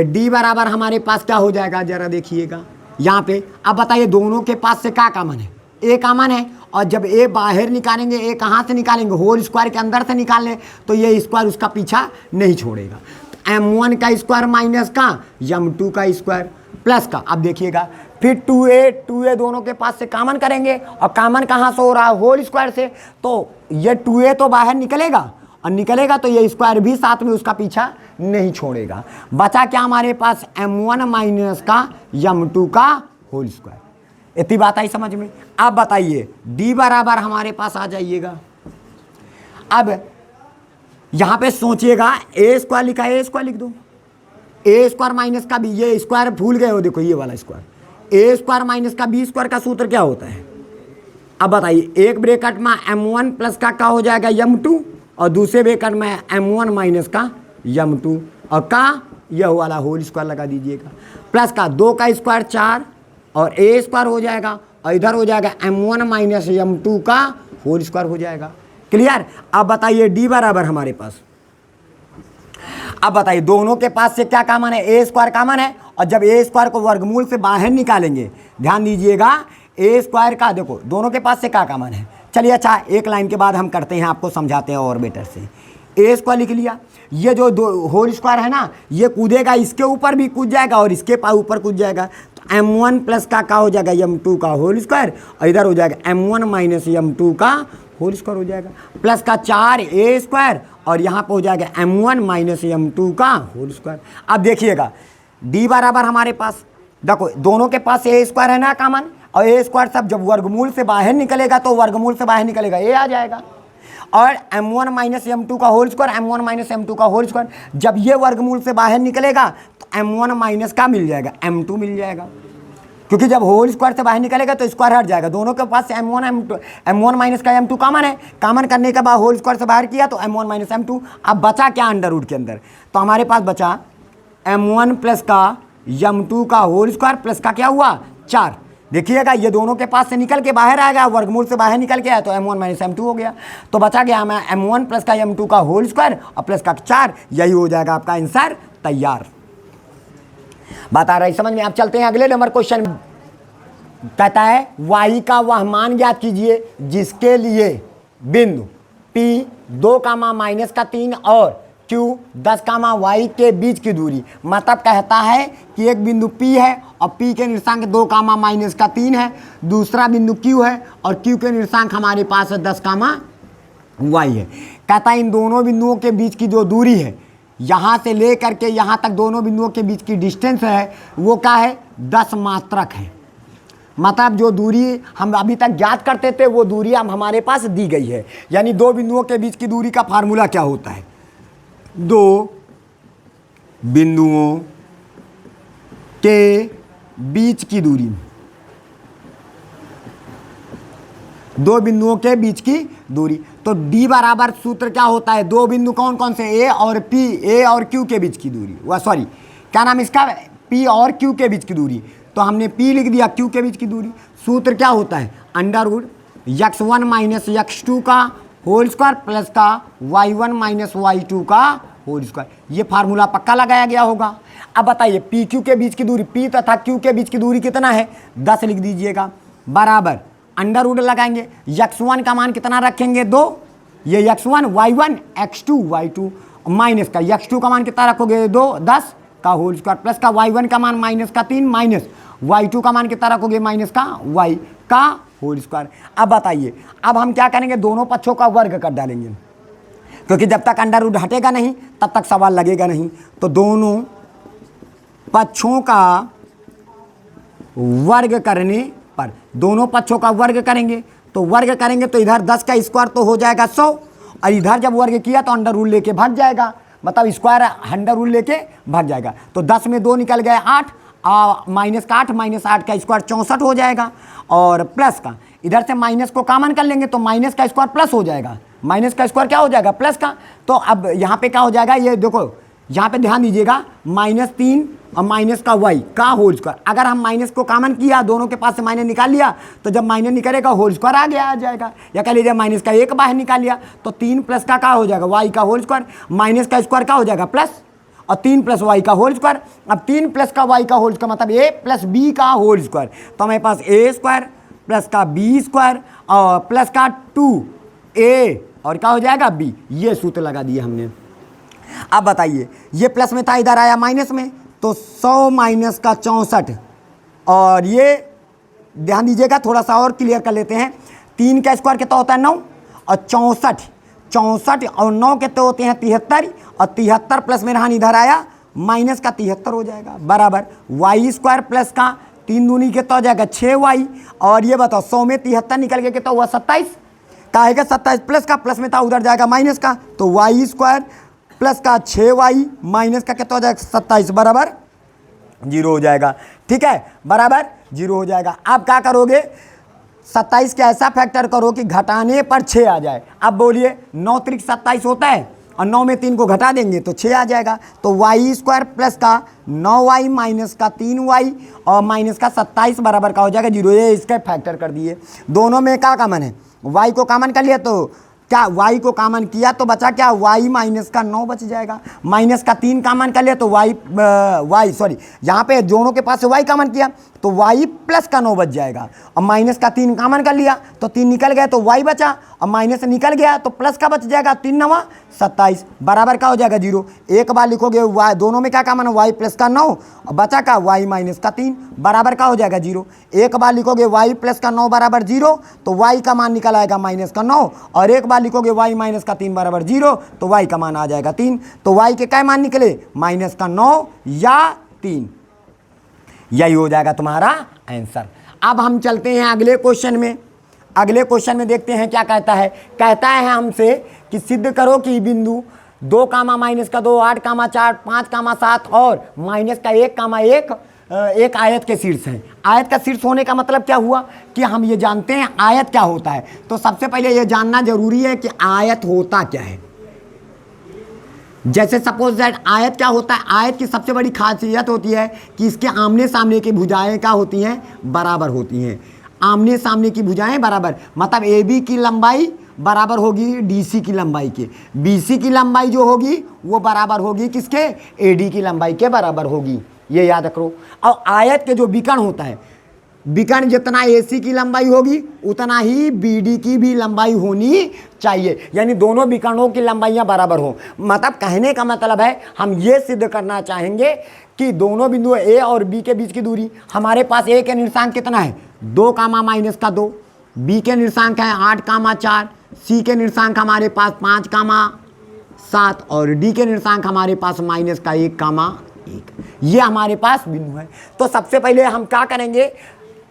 A: d बराबर हमारे पास क्या हो जाएगा, जरा देखिएगा यहाँ पे। अब बताइए दोनों के पास से क्या कॉमन है, a कॉमन है, और जब a बाहर निकालेंगे a कहाँ से निकालेंगे, होल स्क्वायर के अंदर से निकाल लें, तो ये स्क्वायर उसका पीछा नहीं छोड़ेगा। तो m1 का स्क्वायर माइनस का m2 का स्क्वायर प्लस का, अब देखिएगा फिर 2a दोनों के पास से कॉमन करेंगे, और कॉमन कहाँ से हो रहा है, होल स्क्वायर से, तो ये 2a तो बाहर निकलेगा, और निकलेगा तो ये स्क्वायर भी साथ में उसका पीछा नहीं छोड़ेगा। बचा क्या हमारे पास m1 माइनस का m2 का होल स्क्वायर। इतनी बात आई समझ में। अब बताइए d बराबर हमारे पास आ जाइएगा। अब यहाँ पे सोचिएगा a स्क्वायर लिखा है, a स्क्वायर लिख दो, a स्क्वायर माइनस का b, ये स्क्वायर भूल गए हो, देखो ये वाला स्क्वायर, a स्क्वायर माइनस का b स्क्वायर का सूत्र क्या होता है। अब बताइए एक ब्रैकेट में m1 प्लस का क्या हो जाएगा m2, और दूसरे ब्रैकेट में m1 माइनस का m2, और का यह वाला होल स्क्वायर लगा दीजिएगा, प्लस का 2 का स्क्वायर 4 और a स्क्वायर हो जाएगा, और इधर हो जाएगा m1 माइनस m2 का होल स्क्वायर हो जाएगा। क्लियर? अब बताइए d बराबर हमारे पास, अब बताइए दोनों के पास से क्या कॉमन है, ए स्क्वायर कॉमन है, और जब ए स्क्वायर को वर्गमूल से बाहर निकालेंगे, ध्यान दीजिएगा ए स्क्वायर का, देखो दोनों के पास से क्या कॉमन है। चलिए अच्छा, एक लाइन के बाद हम करते हैं, आपको समझाते हैं और बेटर से। ए स्क्वायर लिख लिया, ये जो दो होल स्क्वायर है ना, ये कूदेगा, इसके ऊपर भी कूद जाएगा और इसके ऊपर कूद जाएगा, तो m1 प्लस का क्या हो जाएगा, m2 का होल स्क्वायर, और इधर हो जाएगा m1 माइनस m2 का होल स्क्वायर हो जाएगा, प्लस का 4a स्क्वायर, और यहाँ पर हो जाएगा m1 माइनस m2 का होल स्क्वायर। अब देखिएगा d बराबर हमारे पास, देखो दोनों के पास a स्क्वायर है ना कॉमन, और a स्क्वायर सब जब वर्गमूल से बाहर निकलेगा तो वर्गमूल से बाहर निकलेगा a आ जाएगा, और m1 माइनस m2 का whole square, m1 minus m2 का होल स्क्वायर, जब ये वर्गमूल से बाहर निकलेगा तो m1 माइनस का मिल जाएगा, m2 मिल जाएगा, क्योंकि जब होल स्क्वायर से बाहर निकलेगा तो स्क्वायर हट जाएगा। दोनों के पास m1 माइनस का m2 कॉमन है, कॉमन करने के बाद होल स्क्वायर से बाहर किया तो m1 माइनस m2। अब बचा क्या अंडर रूट के अंदर, तो हमारे पास बचा m1 प्लस का m2 का होल स्क्वायर प्लस का क्या हुआ 4। देखिएगा ये दोनों के पास से निकल के बाहर आ गया, वर्गमूल से बाहर निकल के आया तो m1 माइनस m2 हो गया, तो बचा गया हमें m1 प्लस का m2 का होल स्क्वायर और प्लस का 4। यही हो जाएगा आपका आंसर तैयार। बात आ रही समझ में? आप चलते हैं अगले नंबर क्वेश्चन। कहता है y का वह मान ज्ञात कीजिए जिसके लिए बिंदु P 2 माइनस का 3 और Q 10 y के बीच की दूरी, मतलब कहता है कि एक बिंदु P है और P के निर्देशांक 2 माइनस का 3 है, दूसरा बिंदु Q है और Q के निर्देशांक हमारे पास है 10 y है। कहता है इन दोनों बिंदुओं के बीच की जो दूरी है, यहाँ से ले करके यहाँ तक दोनों बिंदुओं के बीच की डिस्टेंस है वो क्या है 10 मात्रक है। मतलब जो दूरी हम अभी तक ज्ञात करते थे वो दूरी अब हमारे पास दी गई है। यानी दो बिंदुओं के बीच की दूरी का फार्मूला क्या होता है, दो बिंदुओं के बीच की दूरी, दो बिंदुओं के बीच की दूरी, तो D बराबर सूत्र क्या होता है, दो बिंदु कौन कौन से A और P, A और Q के बीच की दूरी, वह सॉरी क्या नाम इसका, P और Q के बीच की दूरी, तो हमने P लिख दिया, Q के बीच की दूरी। सूत्र क्या होता है, under root x1 minus x2 का होल स्क्वायर प्लस का y1 माइनस y2 का होल स्क्वायर। ये फार्मूला पक्का लगाया गया होगा। अब बताइए P Q के बीच की दूरी, P तथा Q के बीच की दूरी कितना है, 10 लिख दीजिएगा, बराबर अंडर रूट लगाएंगे, x1 का मान कितना रखेंगे 2, ये x1 y1 x2 y2, minus का x2 का मान कितना रखोगे 2 10 का होल स्क्वायर प्लस का y1 का मान माइनस का 3 माइनस y2 का मान कितना रखोगे माइनस का y का होल स्क्वायर। अब बताइए अब हम क्या करेंगे, दोनों पक्षों का वर्ग कर डालेंगे, क्योंकि जब तक अंडर रूट हटेगा नहीं तब तक सवाल लगेगा नहीं। तो दोनों पक्षों का वर्ग करने पर, दोनों पक्षों का वर्ग करेंगे तो वर्ग करेंगे तो इधर 10 का स्क्वायर तो हो जाएगा 100, और इधर जब वर्ग किया तो अंडर रूट लेके भाग जाएगा, मतलब स्क्वायर अंडर रूट लेके भाग जाएगा। तो 10 में 2 निकल गए 8, माइनस का 8 माइनस 8 का स्क्वायर 64 हो जाएगा, और प्लस का इधर से माइनस को कॉमन कर लेंगे तो माइनस का स्क्वायर प्लस हो जाएगा, माइनस का स्क्वायर क्या हो जाएगा प्लस का। तो अब यहाँ पे क्या हो जाएगा, ये देखो यहाँ पे ध्यान दीजिएगा, -3 और माइनस का y का होल स्क्वायर। अगर हम माइनस को कॉमन किया, दोनों के पास से माइनस निकाल लिया, तो जब माइनस निकलेगा होल स्क्वायर आगे आ जाएगा, या कह लीजिए माइनस का 1 बाहर निकाल लिया तो 3 प्लस का क्या हो जाएगा y का होल स्क्वायर, माइनस का स्क्वायर क्या हो जाएगा प्लस, और 3 प्लस y का होल स्क्वायर। अब 3 प्लस का y का होल स्क्वायर मतलब a प्लस b का होल स्क्वायर, तो हमारे पास a स्क्वायर प्लस का b स्क्वायर और प्लस का 2a और क्या हो जाएगा b। ये सूत्र लगा दिए हमने। अब बताइए ये प्लस में था, इधर आया माइनस में, तो 100 माइनस का 64, और ये ध्यान दीजिएगा थोड़ा सा और क्लियर कर लेते हैं, 3 का स्क्वायर कितना होता है 9, और 64 और 9 कितने होते हैं 73, और 73 प्लस में रहा इधर आया माइनस का 73 हो जाएगा, बराबर वाई स्क्वायर प्लस का 3 दूनी कितना हो जाएगा 6y, और ये बताओ 100 में 73 निकल गया कितना हुआ 27, का आएगा 27 प्लस का, प्लस में था उधर जाएगा माइनस का, तो वाई स्क्वायर प्लस का 6y माइनस का कितना हो जाएगा 27, बराबर 0 हो जाएगा। ठीक है, बराबर 0 हो जाएगा। अब क्या करोगे, 27 के ऐसा फैक्टर करो कि घटाने पर 6 आ जाए। अब बोलिए 9 त्रिक 27 होता है, और 9 में 3 को घटा देंगे तो 6 आ जाएगा। तो वाई स्क्वायर प्लस का 9y माइनस का 3y और माइनस का 27 बराबर का हो जाएगा 0। ये इसका फैक्टर कर दिए। दोनों में क्या कॉमन है, y को कॉमन कर लिया तो क्या y को कॉमन किया तो बचा क्या, y माइनस का 9 बच जाएगा। माइनस का 3 कॉमन कर लिया तो यहाँ पे दोनों के पास से y कॉमन किया तो y प्लस का 9 बच जाएगा। और माइनस का 3 कॉमन कर लिया तो 3 निकल गया तो y बचा, और माइनस निकल गया तो प्लस का बच जाएगा 3 9 27 बराबर का हो जाएगा 0। एक बार लिखोगे y, दोनों में क्या कॉमन है, y प्लस का 9 और बचा का y माइनस का 3 बराबर का हो जाएगा 0। एक बार लिखोगे y प्लस का 9 बराबर 0 तो y का मान निकल आएगा माइनस का 9, और एक बार लिखोगे y माइनस का 3 बराबर 0 तो y का मान आ जाएगा 3। तो y के क्या मान निकले, माइनस का 9 या 3। यही हो जाएगा तुम्हारा आंसर। अब हम चलते हैं अगले क्वेश्चन में। अगले क्वेश्चन में देखते हैं क्या कहता है। कहता है हमसे कि सिद्ध करो कि बिंदु 2 कामा माइनस का 2 8 कामा 4 5 कामा 7 और माइनस का 1 कामा 1 एक आयत के शीर्ष है। आयत का शीर्ष होने का मतलब क्या हुआ कि हम ये जानते हैं आयत क्या होता है। तो सबसे पहले ये जानना जरूरी है कि आयत होता क्या है। जैसे सपोज दैट आयत क्या होता है, आयत की सबसे बड़ी खासियत होती है कि इसके आमने सामने की भुजाएं क्या होती हैं, बराबर होती हैं। आमने सामने की भुजाएं बराबर मतलब ए बी की लंबाई बराबर होगी डी सी की लंबाई के, बी सी की लंबाई जो होगी वो बराबर होगी किसके, ए डी की लंबाई के बराबर होगी। ये याद रखो। और आयत के जो विकर्ण होता है, विकर्ण जितना AC की लंबाई होगी उतना ही BD की भी लंबाई होनी चाहिए, यानी दोनों विकर्णों की लंबाइयां बराबर हो। मतलब कहने का मतलब है हम ये सिद्ध करना चाहेंगे कि दोनों बिंदु A और B के बीच की दूरी, हमारे पास A के निर्देशांक कितना है 2 कामा माइनस का 2, B के निर्देशांक है 8 कामा 4, C के निर्देशांक हमारे पास 5 कामा 7 और D के निर्देशांक हमारे पास माइनस का 1 कामा 1। ये हमारे पास बिंदु है। तो सबसे पहले हम क्या करेंगे,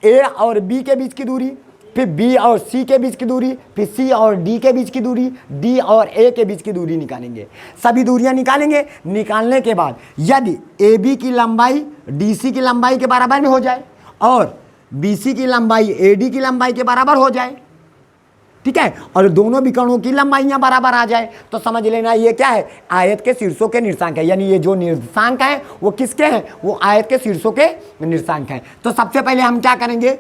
A: A और B के बीच की दूरी, फिर B और C के बीच की दूरी, फिर C और D के बीच की दूरी, D और A के बीच की दूरी निकालेंगे। सभी दूरियां निकालेंगे। निकालने के बाद यदि AB की लंबाई DC की लंबाई के बराबर में हो जाए और BC की लंबाई AD की लंबाई के बराबर हो जाए, ठीक है, और दोनों विकर्णों की लंबाइयां बराबर आ जाए, तो समझ लेना ये क्या है, आयत के शीर्षों के निर्देशांक है। यानी ये जो निर्देशांक है वो किसके हैं, वो आयत के शीर्षों के निर्देशांक हैं। तो सबसे पहले हम क्या करेंगे,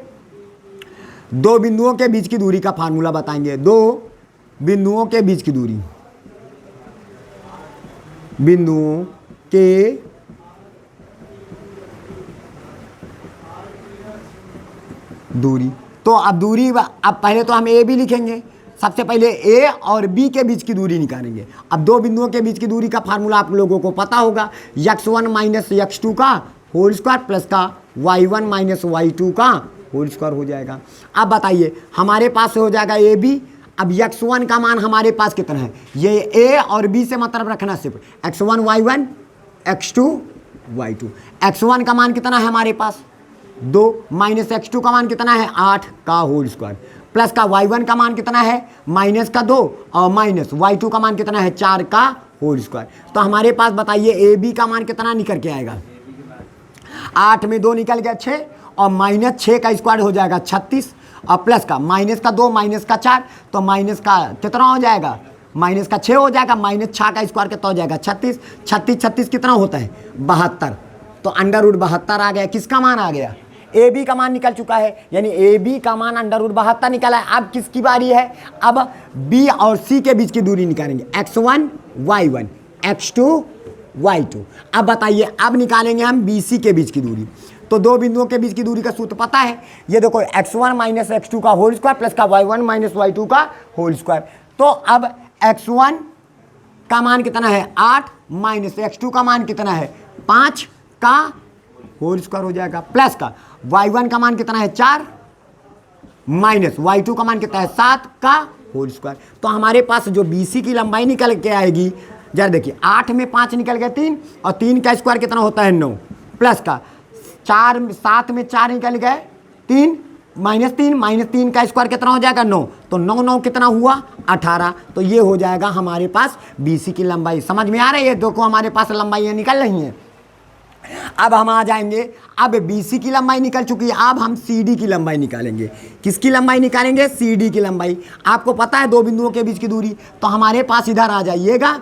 A: दो बिंदुओं के बीच की दूरी का फार्मूला बताएंगे। दो बिंदुओं के बीच की दूरी, बिंदुओं के दूरी, तो अब दूरी, अब पहले तो हम ए बी लिखेंगे। सबसे पहले ए और बी के बीच की दूरी निकालेंगे। अब दो बिंदुओं के बीच की दूरी का फार्मूला आप लोगों को पता होगा, x1 माइनस x2 का होल स्क्वायर प्लस का y1 माइनस y2 का होल स्क्वायर हो जाएगा। अब बताइए हमारे पास हो जाएगा ए बी। अब x1 का मान हमारे पास कितना है, ये ए और बी से मतलब रखना सिर्फ x1 y1 x2 y2। x1 का मान कितना है हमारे पास 2, माइनस x2 का मान कितना है 8 का होल स्क्वायर, प्लस का y1 का मान कितना है माइनस का 2 और माइनस y2 का मान कितना है 4 का होल स्क्वायर। तो हमारे पास बताइए ए बी का मान कितना निकल के आएगा, 8 में 2 निकल गया 6 और माइनस 6 का स्क्वायर हो जाएगा 36 और प्लस का माइनस का 2 माइनस का 4, तो माइनस का कितना हो जाएगा, माइनस का 6 हो जाएगा, माइनस 6 का स्क्वायर कितना हो जाएगा 36, 36 कितना होता है 72, तो अंडर रूट 72 आ गया। किसका मान आ गया, ए बी का मान निकल चुका है, यानी ए बी का मान अंडर रूट 72 निकला है। अब किसकी बारी है, अब बी और सी के बीच की दूरी निकालेंगे, x1 y1 x2 y2। अब बताइए अब निकालेंगे हम बी सी के बीच की दूरी। तो दो बिंदुओं के बीच की दूरी का सूत्र पता है, ये देखो x1 माइनस x2 का होल स्क्वायर प्लस का y1 माइनस y2 का होल स्क्वायर। तो अब x1 का मान कितना है 8 माइनस x2 का मान कितना है 5 का होल स्क्वायर हो जाएगा, प्लस का y1 का मान कितना है 4 माइनस y2 का मान कितना है 7 का होल स्क्वायर। तो हमारे पास जो BC की लंबाई निकल के आएगी, जरा देखिए 8 में 5 निकल गए 3 और 3 का स्क्वायर कितना होता है 9, प्लस का 7 में 4 निकल गए 3 माइनस 3 का स्क्वायर कितना हो जाएगा 9, तो 9 कितना हुआ 18। तो ये हो जाएगा हमारे पास BC की लंबाई। समझ में आ रही है, देखो हमारे पास लंबाइयाँ निकल रही हैं। अब हम आ जाएंगे, अब BC की लंबाई निकल चुकी है, अब हम CD की लंबाई निकालेंगे। किसकी लंबाई निकालेंगे, CD की लंबाई। आपको पता है दो बिंदुओं के बीच की दूरी, तो हमारे पास इधर आ जाइएगा,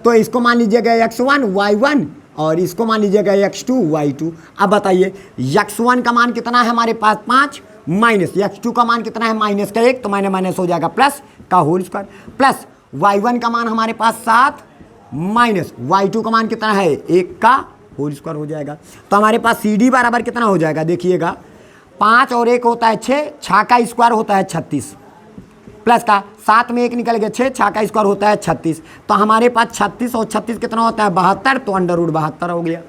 A: तो इसको मान लीजिएगा x1 y1 और इसको मान लीजिएगा x2 y2। अब बताइए x1 का मान कितना है हमारे पास 5 माइनस x2 का मान कितना है माइनस का 1, तो माइनस हो जाएगा प्लस का होल स्क्वायर, प्लस y1 का मान हमारे पास 7 माइनस y2 का मान कितना है 1 का होल स्क्वायर हो जाएगा। तो हमारे पास CD बराबर कितना हो जाएगा, देखिएगा 5 और 1 होता है 6, 6 का स्क्वायर होता है 36, प्लस का 7 में 1 निकल गया 6, 6 का स्क्वायर होता है 36। तो हमारे पास 36 और 36 कितना होता है 72, तो अंडर रूट 72 हो गया।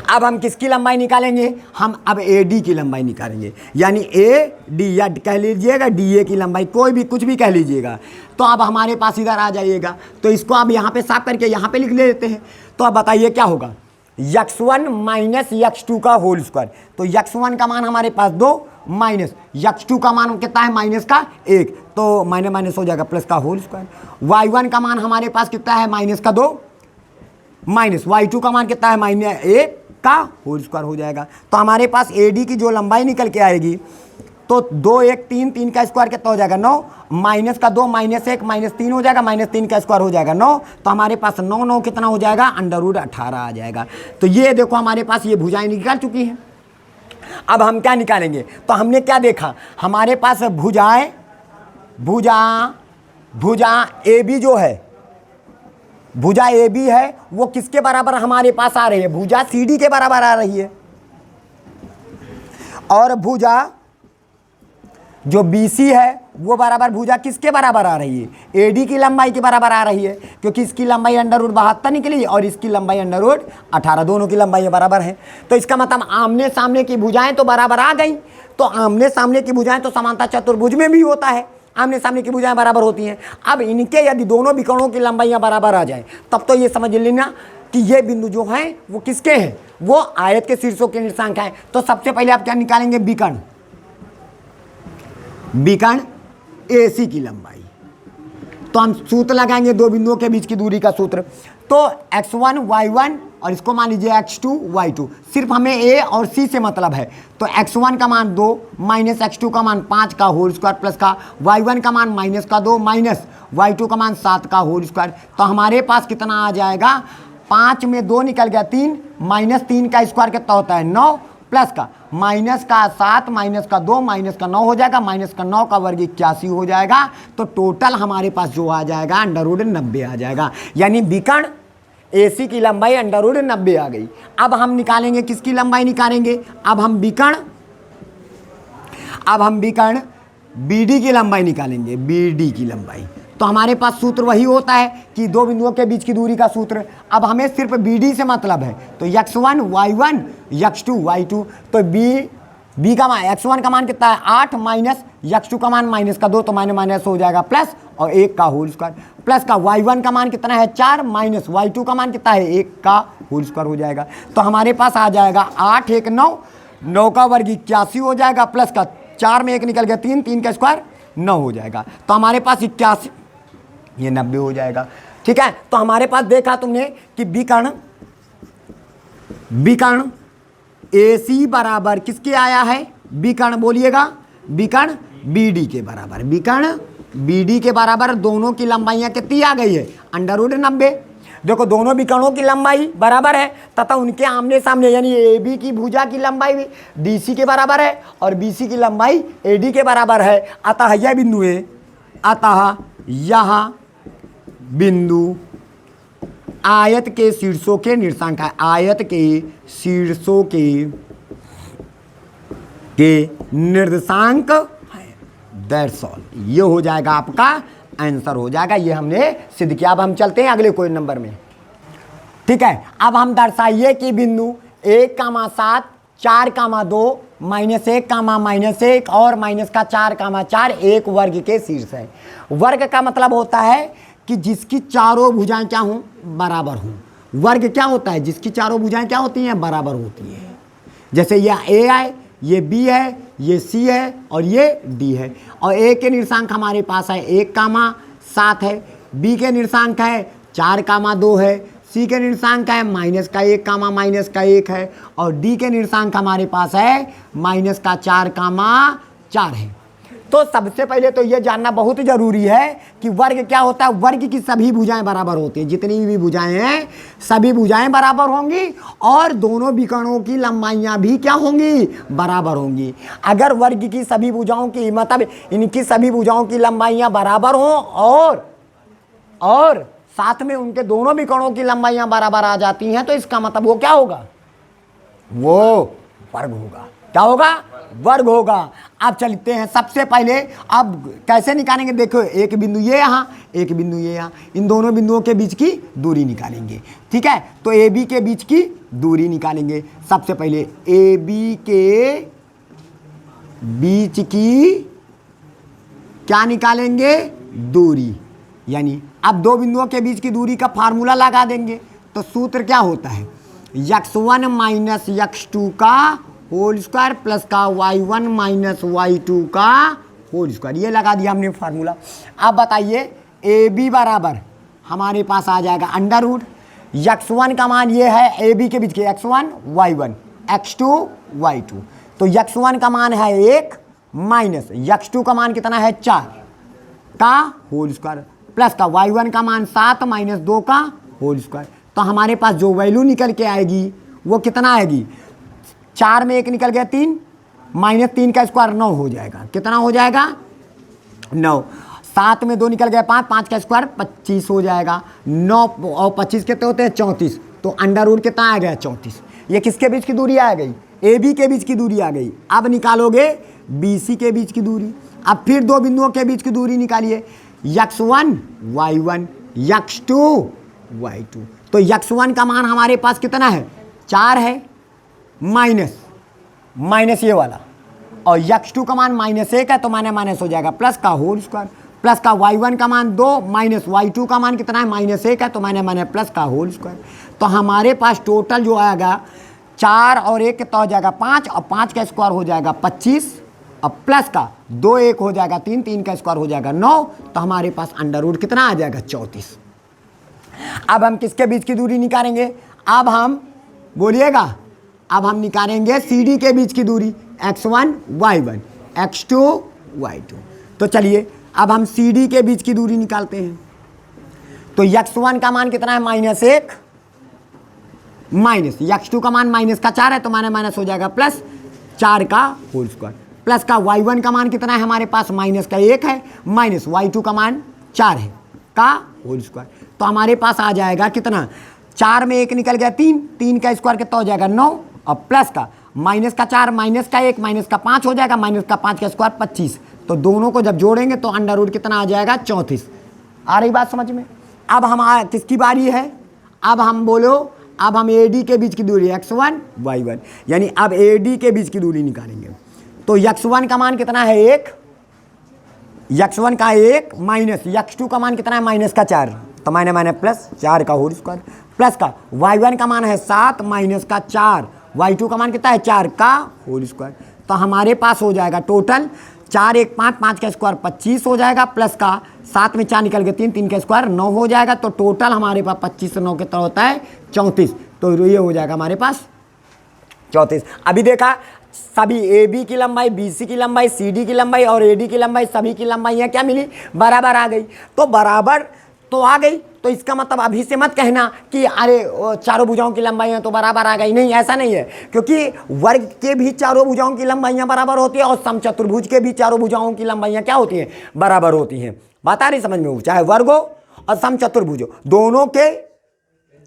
A: अब हम किसकी लंबाई निकालेंगे, हम अब AD की लंबाई निकालेंगे, यानी AD या कह लीजिएगा DA की लंबाई, कोई भी कुछ भी कह लीजिएगा। तो अब हमारे पास इधर आ जाइएगा, तो इसको अब यहाँ पे साफ करके यहाँ पे लिख लेते हैं। तो अब बताइए क्या होगा, x1 माइनस x2 का होल स्क्वायर। तो x1 का मान हमारे पास 2 माइनस x2 का मान कितना है माइनस का 1, तो माइनस हो जाएगा प्लस का होल स्क्वायर। y1 का मान हमारे पास कितना है माइनस का 2 माइनस y2 का मान कितना है माइनस 1 का होल स्क्वायर हो जाएगा। तो हमारे पास AD की जो लंबाई निकल के आएगी, तो 2 1 3, 3 का स्क्वायर कितना हो जाएगा 9, माइनस का 2 माइनस 1 माइनस 3 हो जाएगा, माइनस 3 का स्क्वायर हो जाएगा 9, तो हमारे पास 9 9 कितना हो जाएगा अंडर रूट 18 आ जाएगा। तो ये देखो हमारे पास ये भुजाएं निकल चुकी हैं। अब हम क्या निकालेंगे, तो हमने क्या देखा, हमारे पास भुजा AB जो है, भुजा AB है वो किसके बराबर हमारे पास आ रही है, भुजा CD के बराबर आ रही है, और भुजा जो BC है वो बराबर भुजा किसके बराबर आ रही है, AD की लंबाई के बराबर आ रही है, क्योंकि इसकी लंबाई अंडर रूट 72 निकली और इसकी लंबाई अंडर रूट 18, दोनों की लंबाई बराबर है। तो इसका मतलब आमने सामने की भुजाएं तो बराबर आ गई। तो आमने सामने की भुजाएं तो समानता चतुर्भुज में भी होता है, आमने सामने की भुजाएं बराबर होती हैं। अब इनके यदि दोनों विकर्णों की लंबाइयाँ बराबर आ जाएं, तब तो ये समझ लेना कि ये बिंदु जो हैं वो किसके हैं, वो आयत के शीर्षों के निर्देशांक हैं। तो सबसे पहले आप क्या निकालेंगे, विकर्ण AC की लंबाई। तो हम सूत्र लगाएंगे दो बिंदुओं के बीच की दूरी का सूत्र। तो x1 y1 और इसको मान लीजिए x2 y2, सिर्फ हमें A और C से मतलब है। तो x1 का मान 2 माइनस x2 का मान 5 का होल स्क्वायर, प्लस का y1 का मान माइनस का 2 माइनस y2 का मान 7 का होल स्क्वायर। तो हमारे पास कितना आ जाएगा, 5 में 2 निकल गया 3, माइनस 3 का स्क्वायर कितना होता है 9, प्लस का माइनस का 7 माइनस का 2 माइनस का 9 हो जाएगा, माइनस का 9 का वर्ग 81 हो जाएगा। तो टोटल हमारे पास जो आ जाएगा अंडर रूट 90 आ जाएगा, यानी विकर्ण AC की लंबाई अंडर रूट 90 आ गई। अब हम निकालेंगे किसकी लंबाई निकालेंगे, अब हम विकर्ण BD की लंबाई निकालेंगे, BD की लंबाई। तो हमारे पास सूत्र वही होता है कि दो बिंदुओं के बीच की दूरी का सूत्र। अब हमें सिर्फ BD से मतलब है, तो x1 y1 x2 y2। तो B का मान x1 का मान कितना है 8 माइनस x2 का मान माइनस का 2, तो माइनस हो जाएगा प्लस और 1 का होल स्क्वायर, प्लस का y1 का मान कितना है 4 माइनस y2 का मान कितना है 1 का होल स्क्वायर हो जाएगा। तो हमारे पास आ जाएगा 8 1 9, 9 का वर्ग 81 हो जाएगा, प्लस का 4 में 1 निकल गया 3, 3 का स्क्वायर 9 हो जाएगा। तो हमारे पास 81, ये 90 हो जाएगा। ठीक है, तो हमारे पास देखा तुमने कि विकर्ण AC बराबर किसके आया है, विकर्ण बोलिएगा, विकर्ण BD के बराबर, विकर्ण BD के बराबर दोनों की लंबाइयाँ कितनी आ गई है अंडर रूट 90। देखो दोनों विकर्णों की लंबाई बराबर है तथा उनके आमने सामने यानी AB की भुजा की लंबाई भी DC के बराबर है और BC की लंबाई AD के बराबर है। अतः यह बिंदु है, अतः यह बिंदु आयत के शीर्षों के निर्देशांक है, आयत के शीर्षों के निर्देशांक है। दैट्स ऑल, ये हो जाएगा आपका आंसर हो जाएगा, ये हमने सिद्ध किया। अब हम चलते हैं अगले कोई नंबर में। ठीक है, अब हम दर्शाइए कि बिंदु 1,7 4,2 -1, -1 और -4,4 एक वर्ग के शीर्ष है। वर्ग का मतलब होता है कि जिसकी चारों भुजाएं क्या हों, बराबर हों। वर्ग क्या होता है, जिसकी चारों भुजाएं क्या होती हैं, बराबर होती हैं। जैसे ये A है, ये B है, ये C है और ये D है। और A के निर्देशांक हमारे पास है 1,7 है, B के निर्देशांक है 4,2 है, C के निर्देशांक है -1, -1 है और D के निर्देशांक हमारे पास है -4,4 है। तो सबसे पहले तो ये जानना बहुत जरूरी है कि वर्ग क्या होता है। वर्ग की सभी भुजाएं बराबर होती हैं, जितनी भी भुजाएं हैं सभी भुजाएं बराबर होंगी और दोनों विकर्णों की लंबाइयां भी क्या होंगी, बराबर होंगी। अगर वर्ग की सभी भुजाओं की मतलब इनकी सभी भुजाओं की लंबाइयां बराबर हों और साथ में उनके दोनों विकर्णों की लंबाइयां बराबर आ जाती हैं तो इसका मतलब वो क्या होगा, वो वर्ग होगा। क्या होगा, वर्ग होगा। अब चलते हैं सबसे पहले, अब कैसे निकालेंगे, देखो एक बिंदु ये यहाँ, एक बिंदु ये यहाँ, इन दोनों बिंदुओं के बीच की दूरी निकालेंगे। ठीक है, तो ए बी के बीच की दूरी निकालेंगे। सबसे पहले ए बी के बीच की क्या निकालेंगे, दूरी। यानी अब दो बिंदुओं के बीच की दूरी का फार्मूला लगा देंगे। तो सूत्र क्या होता है, x1 माइनस x2 का होल स्क्वायर प्लस का y1 माइनस y2 का होल स्क्वायर, ये लगा दिया हमने फार्मूला। अब बताइए ए बी बराबर हमारे पास आ जाएगा अंडर रूट, x1 का मान ये है ए बी के बीच के x1 y1 x2 y2, तो x1 का मान है 1 माइनस x2 का मान कितना है 4 का होल स्क्वायर प्लस का y1 का मान 7 माइनस 2 का होल स्क्वायर। तो हमारे पास जो वैल्यू निकल के आएगी वो कितना आएगी, 4 में 1 निकल गया 3 माइनस 3 का स्क्वायर 9 हो जाएगा। कितना हो जाएगा, 9। 7 में 2 निकल गया 5, 5 का स्क्वायर 25 हो जाएगा। 9 और 25 कितने होते हैं 34, तो अंडर रूट कितना आ गया 34। ये किसके बीच की दूरी आ गई, ए बी के बीच की दूरी आ गई। अब निकालोगे बी सी के बीच की दूरी। अब फिर दो बिंदुओं के बीच की दूरी निकालिए, x1 y1 x2 y2, तो x1 का मान हमारे पास कितना है 4 है माइनस ये वाला, और x2 का मान -1 है तो माइनस हो जाएगा प्लस का होल स्क्वायर प्लस का y1 का मान 2 माइनस y2 का मान कितना है -1 है तो माइनस प्लस का होल स्क्वायर। तो हमारे पास टोटल जो आएगा 4 और 1 कितना हो जाएगा 5, और 5 का स्क्वायर हो जाएगा 25, और प्लस का 2 1 हो जाएगा 3, 3 का स्क्वायर हो जाएगा 9, तो हमारे पास अंडर रूट कितना आ जाएगा 34। अब हम किसके बीच की दूरी निकालेंगे, अब हम बोलिएगा, अब हम निकालेंगे सी डी के बीच की दूरी, x1 y1 x2 y2। तो चलिए अब हम सी डी के बीच की दूरी निकालते हैं। तो x1 का मान कितना है -1 माइनस x2 का मान माइनस का 4 है तो माइनस हो जाएगा प्लस 4 का होल स्क्वायर प्लस का y1 का मान कितना है हमारे पास -1 है माइनस y2 का मान 4 है का होल स्क्वायर। तो हमारे पास आ जाएगा कितना, 4 में 1 निकल गया 3, 3 का स्क्वायर कितना हो जाएगा 9, और प्लस का माइनस का 4 माइनस का 1 माइनस का 5 हो जाएगा, माइनस का 5 का स्क्वायर 25। तो दोनों को जब जोड़ेंगे तो अंडर रूट कितना आ जाएगा 34। आ रही बात समझ में। अब हम किसकी बारी है, अब हम बोलो, अब हम ए डी के बीच की दूरी x1 y1, यानी अब ए डी के बीच की दूरी निकालेंगे। तो x1 का मान कितना है 1, x1 का 1 माइनस x2 का मान कितना है माइनस का 4, तो माइनस प्लस 4 का होल स्क्वायर प्लस का y1 का मान है 7 माइनस का 4, y2 का मान कितना है 4 का होल स्क्वायर। तो हमारे पास हो जाएगा टोटल 4 1 5, 5 का स्क्वायर 25 हो जाएगा, प्लस का 7 में 4 निकल के 3, 3 का स्क्वायर 9 हो जाएगा। तो टोटल हमारे पास 25 से 9 कितना होता है 34, तो ये हो जाएगा हमारे पास 34। अभी देखा सभी ए बी की लंबाई, बी सी की लंबाई, सी डी की लंबाई और ए डी की लंबाई, सभी की लंबाइयाँ क्या मिली, बराबर आ गई। तो बराबर तो आ गई, तो इसका मतलब अभी से मत कहना कि अरे चारों भुजाओं की लंबाइयाँ तो बराबर आ गई, नहीं ऐसा नहीं है, क्योंकि वर्ग के भी चारों भुजाओं की लंबाइयाँ बराबर होती है और समचतुर्भुज के भी चारों भुजाओं की लंबाइयाँ क्या होती हैं, बराबर होती हैं। बात आ रही समझ में हो, चाहे वर्ग हो और समचतुर्भुज हो,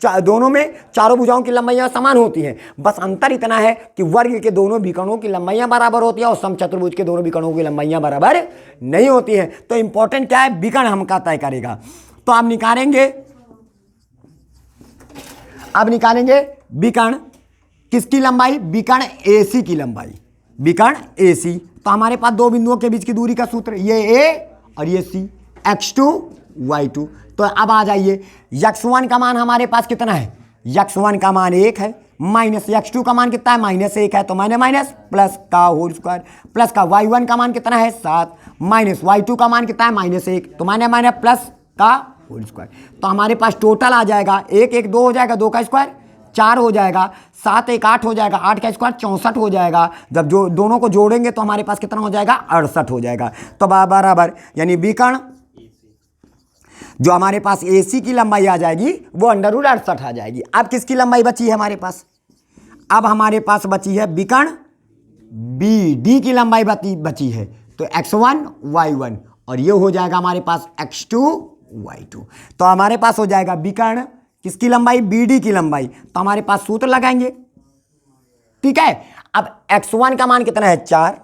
A: दोनों में चारों भुजाओं की लंबाइयाँ समान होती हैं। बस अंतर इतना है कि वर्ग के दोनों विकर्णों की लंबाइयाँ बराबर होती है और समचतुर्भुज के दोनों विकर्णों की लंबाइयाँ बराबर नहीं होती हैं। तो इंपॉर्टेंट क्या है, विकर्ण हमका तय करेगा। तो आप निकालेंगे, अब निकालेंगे विकर्ण किसकी लंबाई, विकर्ण AC की लंबाई, विकर्ण AC। तो हमारे पास दो बिंदुओं के बीच की दूरी का सूत्र, ये A और ये C, x2 y2। तो अब आ जाइए, x1 का मान हमारे पास कितना है, x1 का मान 1 है माइनस x2 का मान कितना है -1 है तो माइनस प्लस का होल स्क्वायर प्लस का y1 का मान कितना है 7 माइनस y2 का मान कितना है -1 तो माइनस प्लस का होल स्क्वायर। तो हमारे पास टोटल आ जाएगा 1 1 2 हो जाएगा, 2 का स्क्वायर 4 हो जाएगा, 7 1 8 हो जाएगा, 8 का स्क्वायर 64 हो जाएगा। जब जो दोनों को जोड़ेंगे तो हमारे पास कितना हो जाएगा, 68 हो जाएगा। तो बराबर यानी विकर्ण जो हमारे पास AC की लंबाई आ जाएगी वो √68 आ जाएगी। अब किसकी लंबाई बची है हमारे पास, अब हमारे पास बची है विकर्ण BD की लंबाई बची है। तो x1 y1 और ये हो जाएगा हमारे पास x2 y2। तो हमारे पास हो जाएगा विकर्ण किसकी लंबाई, BD की लंबाई। तो हमारे पास सूत्र लगाएंगे, ठीक है। अब x1 का मान कितना है 4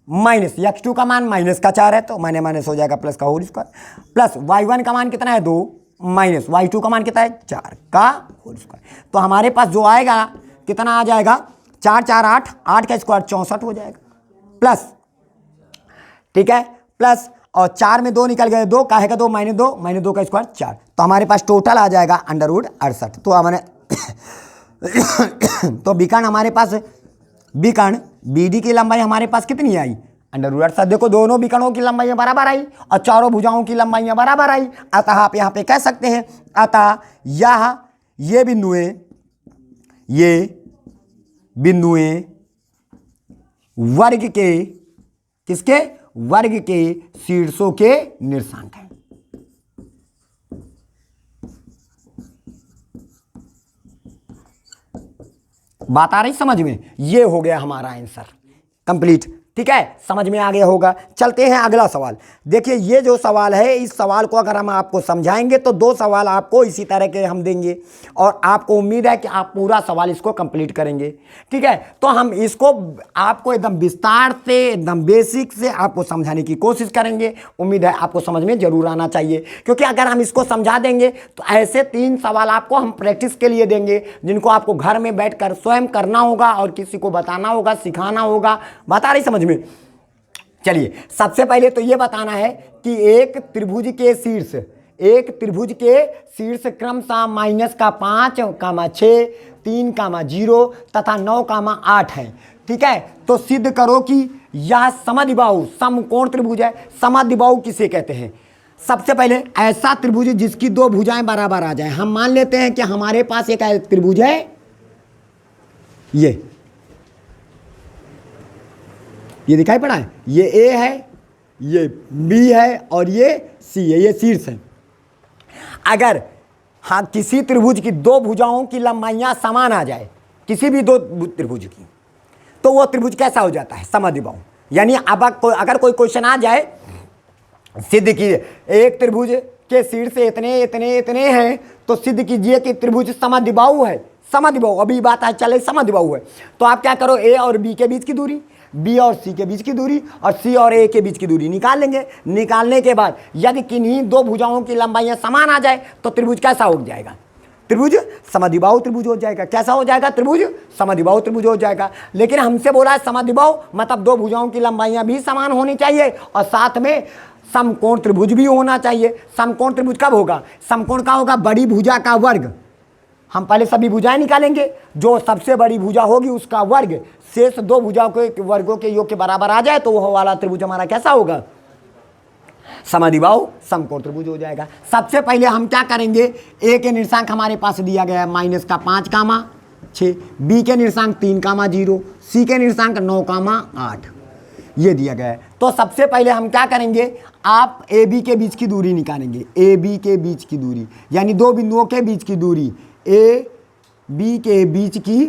A: माइनस x2 का मान माइनस का 4 है, तो माइनस हो जाएगा प्लस का होल स्क्वायर, प्लस y1 का मान कितना है 2 माइनस y2 का मान कितना है 4 का होल स्क्वायर। तो हमारे पास जो आएगा कितना आ जाएगा 4 4 8, 8 का स्क्वायर 64 हो जाएगा, प्लस, ठीक है, प्लस और 4 में 2 निकल गए, 2 काहे का 2 माइनस 2 का स्क्वायर 4। तो हमारे पास टोटल आ जाएगा √68। तो हमारे तो विकर्ण हमारे पास, विकर्ण BD की लंबाई हमारे पास कितनी आई, √68। देखो दोनों विकर्णों की लंबाइयाँ बराबर आई और चारों भुजाओं की लंबाइयाँ बराबर आई। अतः आप यहाँ पे कह सकते हैं, अतः ये बिंदुएं वर्ग के, किसके, वर्ग के शीर्षों के निर्देशांक हैं। बात आ रही समझ में, ये हो गया हमारा आंसर कंप्लीट, ठीक है, समझ में आ गया होगा। चलते हैं अगला सवाल। देखिए ये जो सवाल है, इस सवाल को अगर हम आपको समझाएंगे तो 2 सवाल आपको इसी तरह के हम देंगे और आपको उम्मीद है कि आप पूरा सवाल इसको कंप्लीट करेंगे, ठीक है। तो हम इसको आपको एकदम विस्तार से, एकदम बेसिक से आपको समझाने की कोशिश करेंगे। उम्मीद है आपको समझ में जरूर आना चाहिए, क्योंकि अगर हम इसको समझा देंगे तो ऐसे 3 सवाल आपको हम प्रैक्टिस के लिए देंगे, जिनको आपको घर में बैठकर स्वयं करना होगा और किसी को बताना होगा, सिखाना होगा। बता रही समझ में। चलिए सबसे पहले तो ये बताना है कि एक त्रिभुज के शीर्ष क्रमशः -5, 6, 3, 0 तथा 9, 8 है, ठीक है। तो सिद्ध करो कि यह समद्विबाहु समकोण त्रिभुज है। समद्विबाहु किसे कहते हैं? सबसे पहले ऐसा त्रिभुज जिसकी 2 भुजाएं बराबर आ जाए। हम मान लेते हैं कि हमारे पास एक त्रिभुज है, ये दिखाई पड़ा है, ये A है, ये B है और ये C है, ये शीर्ष है। अगर हाँ किसी त्रिभुज की 2 भुजाओं की लंबाइयां समान आ जाए, किसी भी 2 त्रिभुज की, तो वो त्रिभुज कैसा हो जाता है? समद्विबाहु। यानी अब अगर कोई क्वेश्चन आ जाए, सिद्ध कीजिए एक त्रिभुज के शीर्ष इतने इतने इतने हैं, तो सिद्ध कीजिए कि त्रिभुज समद्विबाहु है। समद्विबाहु, अभी बात है चले समद्विबाहु है, तो आप क्या करो, A और B के बीच की दूरी, B और C के बीच की दूरी और C और A के बीच की दूरी निकाल लेंगे। निकालने के बाद यदि किन्हीं 2 भुजाओं की लंबाइयां समान आ जाए तो त्रिभुज कैसा हो जाएगा? त्रिभुज समद्विबाहु त्रिभुज हो जाएगा। कैसा हो जाएगा? त्रिभुज समद्विबाहु त्रिभुज हो जाएगा। लेकिन हमसे बोला है समद्विबाहु मतलब 2 भुजाओं की लंबाइयां भी समान होनी चाहिए और साथ में समकोण त्रिभुज भी होना चाहिए। समकोण त्रिभुज कब होगा? समकोण का होगा बड़ी भुजा का वर्ग। हम पहले सभी भुजाएं निकालेंगे, जो सबसे बड़ी भुजा होगी उसका वर्ग शेष 2 भुजाओं के वर्गों के योग के बराबर आ जाए तो वह वाला त्रिभुज हमारा कैसा होगा? समद्विबाहु समकोण त्रिभुज हो जाएगा। सबसे पहले हम क्या करेंगे, A के निर्देशांक हमारे पास दिया गया है -5, 6, B के निर्देशांक 3, 0, C के निर्देशांक 9, 8 ये दिया गया है। तो सबसे पहले हम क्या करेंगे, आप AB के बीच की दूरी निकालेंगे। AB के बीच की दूरी यानी 2 बिंदुओं के बीच की दूरी, AB के बीच की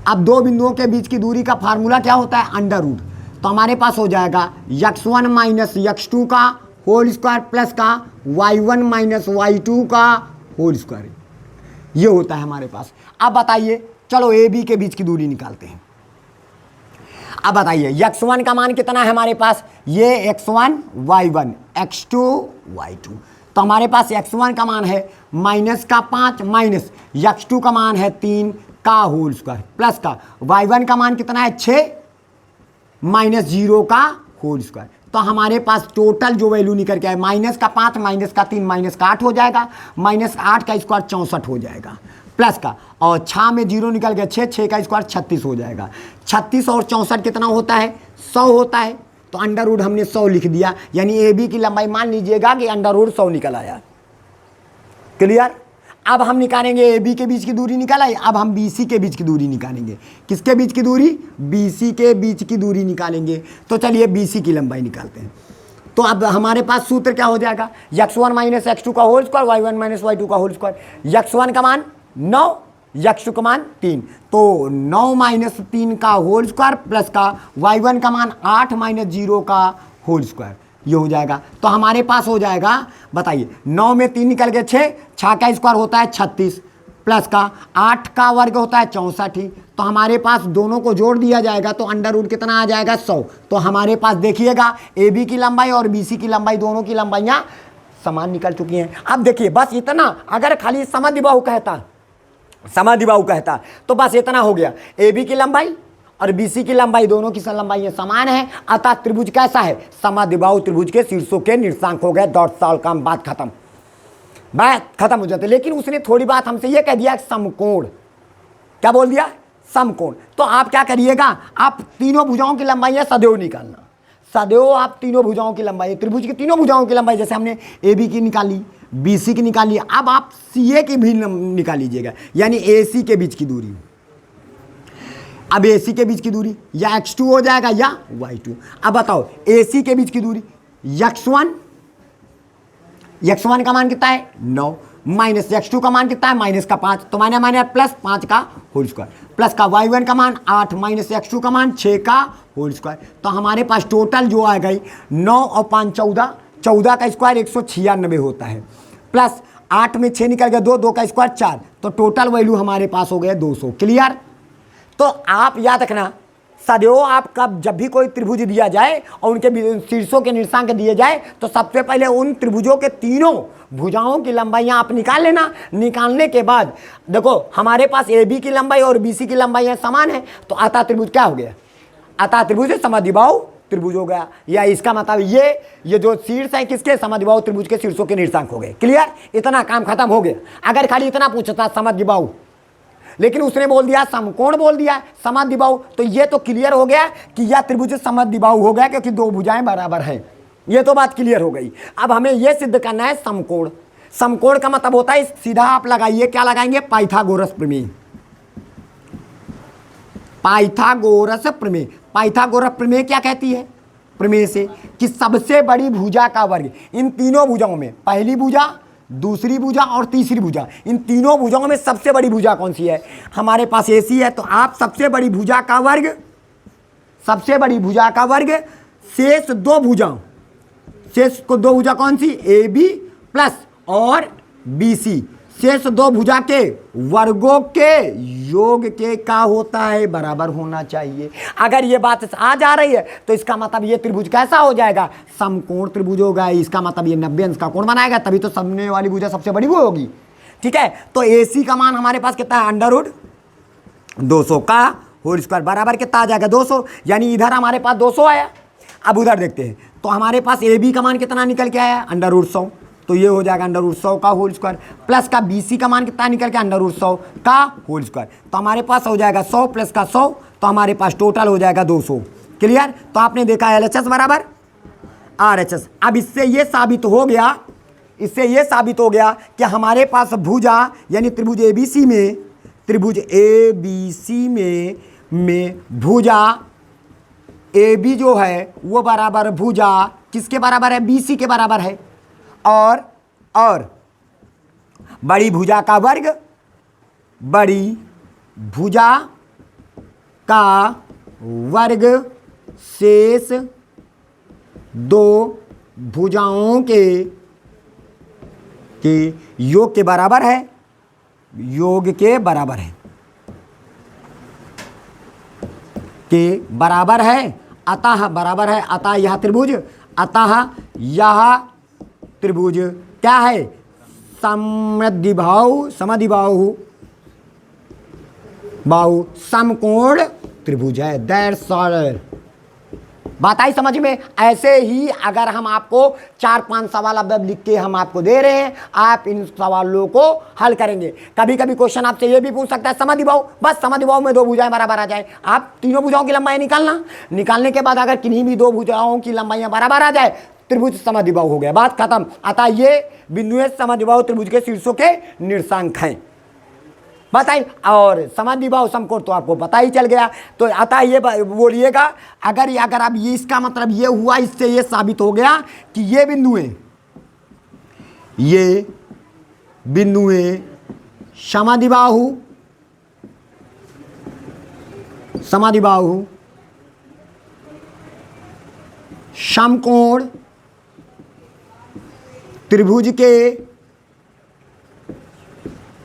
A: अब 2 बिंदुओं के बीच की दूरी का फार्मूला क्या होता है? Under root. तो हमारे पास हो जाएगा x1 माइनस x2 का होल स्क्वायर प्लस का y1 माइनस y2 का होल स्क्वायर, ये होता है हमारे पास। अब बताइए, चलो AB के बीच की दूरी निकालते हैं। अब बताइए x1 का मान कितना है हमारे पास? ये x1 y1 x2 y2। तो हमारे पास x1 का मान है -5 माइनस x2 का मान है 3 का होल स्क्वायर प्लस का y1 का मान कितना है 6 -0 का होल स्क्वायर। तो हमारे पास टोटल जो वैल्यू निकल के आए -5 -3 -8 हो जाएगा, -8 का स्क्वायर 64 हो जाएगा प्लस का, और 6 में 0 निकल गया 6 का स्क्वायर 36 हो जाएगा। 36 और 64 कितना होता है? 100 होता है। तो अंडर रूट हमने 100 लिख दिया, यानी AB की लंबाई मान लीजिएगा कि अंडर रूट 100 निकल आया। क्लियर। अब हम निकालेंगे ए बी के बीच की दूरी निकाला, अब हम बी सी के बीच की दूरी निकालेंगे। किसके बीच की दूरी? बी सी के बीच की दूरी निकालेंगे। तो चलिए बी सी की लंबाई निकालते हैं। तो अब हमारे पास सूत्र क्या हो जाएगा? x1 माइनस x2 का whole square, y1 minus y2 का होल स्क्वायर। x1 का मान 9, x2 का मान 3, तो 9 माइनस 3 का होल स्क्वायर प्लस का y1 का मान 8 माइनस 0 का होल स्क्वायर, ये हो जाएगा। तो हमारे पास हो जाएगा, बताइए 9 में 3 निकल गए 6, 6 का स्क्वायर होता है 36 प्लस का 8 का वर्ग होता है 64। तो हमारे पास दोनों को जोड़ दिया जाएगा तो अंडर रूट कितना आ जाएगा? 100। तो हमारे पास देखिएगा ए बी की लंबाई और बी सी की लंबाई, दोनों की लंबाइयाँ समान निकल चुकी हैं। अब देखिए बस इतना, अगर खाली समद्विबाहु कहता तो बस इतना हो गया। ए बी की लंबाई और बी सी की लंबाई, दोनों की लंबाई समान है, अतः त्रिभुज कैसा है? समद्विबाहु त्रिभुज के शीर्षों के निर्देशांक हो गए। डॉट सॉल्व, काम, बात खत्म हो जाते। लेकिन उसने थोड़ी बात हमसे ये कह दिया, समकोण। क्या बोल दिया? समकोण। तो आप क्या करिएगा, आप तीनों भुजाओं की लंबाई सदैव निकालना, सदैव आप तीनों भुजाओं की लंबाई, त्रिभुज की तीनों भुजाओं की लंबाई, जैसे हमने ए बी की निकाली, बी सी की निकाली, अब आप सी ए की भी निकाल लीजिएगा, यानी ए सी के बीच की दूरी। अब ए सी के बीच की दूरी या x2 हो जाएगा या y2। अब बताओ ए सी के बीच की दूरी x1 का मान कितना है? 9 माइनस x2 का मान कितना है? माइनस का 5, तो माइनस माइनस प्लस 5 का होल स्क्वायर प्लस का y1 का मान 8 माइनस x2 का मान 6 का होल स्क्वायर। तो हमारे पास टोटल जो आ गई 9 और 5 14, 14 का स्क्वायर 196 होता है, प्लस 8 में 6 निकल गया 2, 2 का स्क्वायर 4, तो टोटल वैल्यू हमारे पास हो गया 200। क्लियर। तो आप याद रखना, सदैव आपका जब भी कोई त्रिभुज दिया जाए और उनके शीर्षों के निर्देशांक दिए जाए तो सबसे पहले उन त्रिभुजों के तीनों भुजाओं की लंबाइयां आप निकाल लेना। निकालने के बाद देखो हमारे पास ए बी की लंबाई और बी सी की लंबाइयां समान है, तो अतः त्रिभुज क्या हो गया? अतः त्रिभुज समद्विबाहु त्रिभुज हो गया। या इसका मतलब ये जो शीर्ष है किसके? समद्विबाहु त्रिभुज के शीर्षों के निर्देशांक हो गए। क्लियर। इतना काम खत्म हो गया। अगर खाली इतना पूछता समद्विबाहु, लेकिन उसने बोल दिया समकोण, बोल दिया समद्विबाहु, तो ये तो क्लियर हो गया कि यह त्रिभुज समद्विबाहु हो गया क्योंकि दो भुजाएं बराबर हैं। ये तो बात क्लियर हो गई। अब हमें यह सिद्ध करना है समकोण। समकोण का मतलब होता है, सीधा आप लगाइए, क्या लगाएंगे? पाइथागोरस प्रमेय। पाइथागोरस प्रमेय। पाइथागोरस प्रमेय क्या कहती है? प्रमेय से कि सबसे बड़ी भुजा का वर्ग, इन तीनों भुजाओं में, पहली भुजा, दूसरी भुजा और तीसरी भुजा, इन तीनों भुजाओं में सबसे बड़ी भुजा कौन सी है? हमारे पास एसी है। तो आप सबसे बड़ी भुजा का वर्ग, सबसे बड़ी भुजा का वर्ग शेष दो भुजाओं, शेष को दो भुजा कौन सी? ए बी प्लस और बी सी, शेष दो भुजा के वर्गों के योग के का होता है? बराबर होना चाहिए। अगर ये बात आ जा रही है तो इसका मतलब ये त्रिभुज कैसा हो जाएगा? समकोण त्रिभुज होगा। इसका मतलब ये 90 अंश का कोण बनाएगा, तभी तो सामने वाली भुजा सबसे बड़ी वो होगी। ठीक है। तो AC का मान हमारे पास कितना है? अंडर रूट 200 का होल स्क्वायर बराबर कितना आ जाएगा? 200। यानी इधर हमारे पास 200 आया। अब उधर देखते हैं, तो हमारे पास AB का मान कितना निकल के आया? अंडर रूट 100, तो ये हो जाएगा अंडर रूट 100 का होल स्क्वायर प्लस का BC का मान कितना निकल के? अंडर रूट 100 का होल स्क्वायर। तो हमारे पास हो जाएगा 100 प्लस का 100, तो हमारे पास टोटल हो जाएगा 200। क्लियर। तो आपने देखा LHS बराबर RHS। अब इससे ये साबित हो गया, इससे ये साबित हो गया कि हमारे पास भुजा यानी त्रिभुज ABC में, त्रिभुज ABC में भुजा AB जो है वो बराबर भुजा किसके बराबर है? BC के बराबर है। और बड़ी भुजा का वर्ग, बड़ी भुजा का वर्ग शेष दो भुजाओं के योग के बराबर है, योग के बराबर है, के बराबर है। अतः बराबर है, अतः यह त्रिभुज, अतः यह त्रिभुज क्या है? समद्विबाहु समकोण त्रिभुज है। That's all. बात आई समझ में? ऐसे ही अगर हम आपको 4-5 सवाल अब लिख के हम आपको दे रहे हैं, आप इन सवालों को हल करेंगे। कभी कभी क्वेश्चन आपसे ये भी पूछ सकता है समद्विबाहु, बस समद्विबाहु में दो भुजाएं बराबर आ जाए, आप तीनों भुजाओं की लंबाई निकालना। निकालने के बाद अगर किन्हीं भी दो भुजाओं की लंबाइयां बराबर आ जाए त्रिभुज समद्विबाहु हो गया, बात खत्म। अतः ये बिंदु समद्विबाहु त्रिभुज के शीर्षों के निर्देशांक हैं। बताइए, और समद्विबाहु समकोण तो आपको पता ही चल गया। तो अतः ये बोलिएगा, अगर आप ये, इसका मतलब ये हुआ, इससे ये साबित हो गया कि ये बिंदुएं समद्विबाहु समकोण त्रिभुज के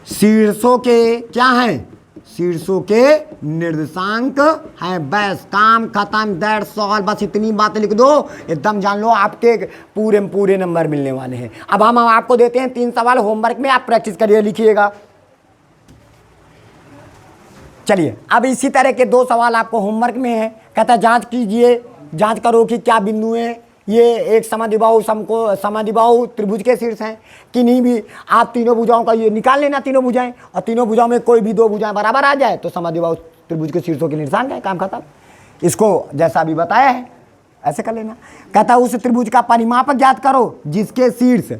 A: शीर्षों के क्या हैं, शीर्षों के निर्देशांक हैं। बस काम खत्म, दैट्स ऑल। बस इतनी बातें लिख दो, एकदम जान लो आपके पूरे नंबर मिलने वाले हैं। अब हम आपको देते हैं 3 सवाल होमवर्क में, आप प्रैक्टिस करिए, लिखिएगा। चलिए, अब इसी तरह के 2 सवाल आपको होमवर्क में है। कहता है जांच कीजिए, जांच करो कि क्या बिंदुएं ये एक समद्विबाहु त्रिभुज के शीर्ष हैं कि नहीं। भी आप तीनों भुजाओं का ये निकाल लेना, तीनों भुजाएं, और तीनों भुजाओं में कोई भी 2 भुजाएं बराबर आ जाए तो समद्विबाहु त्रिभुज के शीर्षों के निर्देशांक है, काम खत्म। इसको जैसा अभी बताया है ऐसे कर लेना। कहता है उस त्रिभुज का परिमाप ज्ञात करो जिसके शीर्ष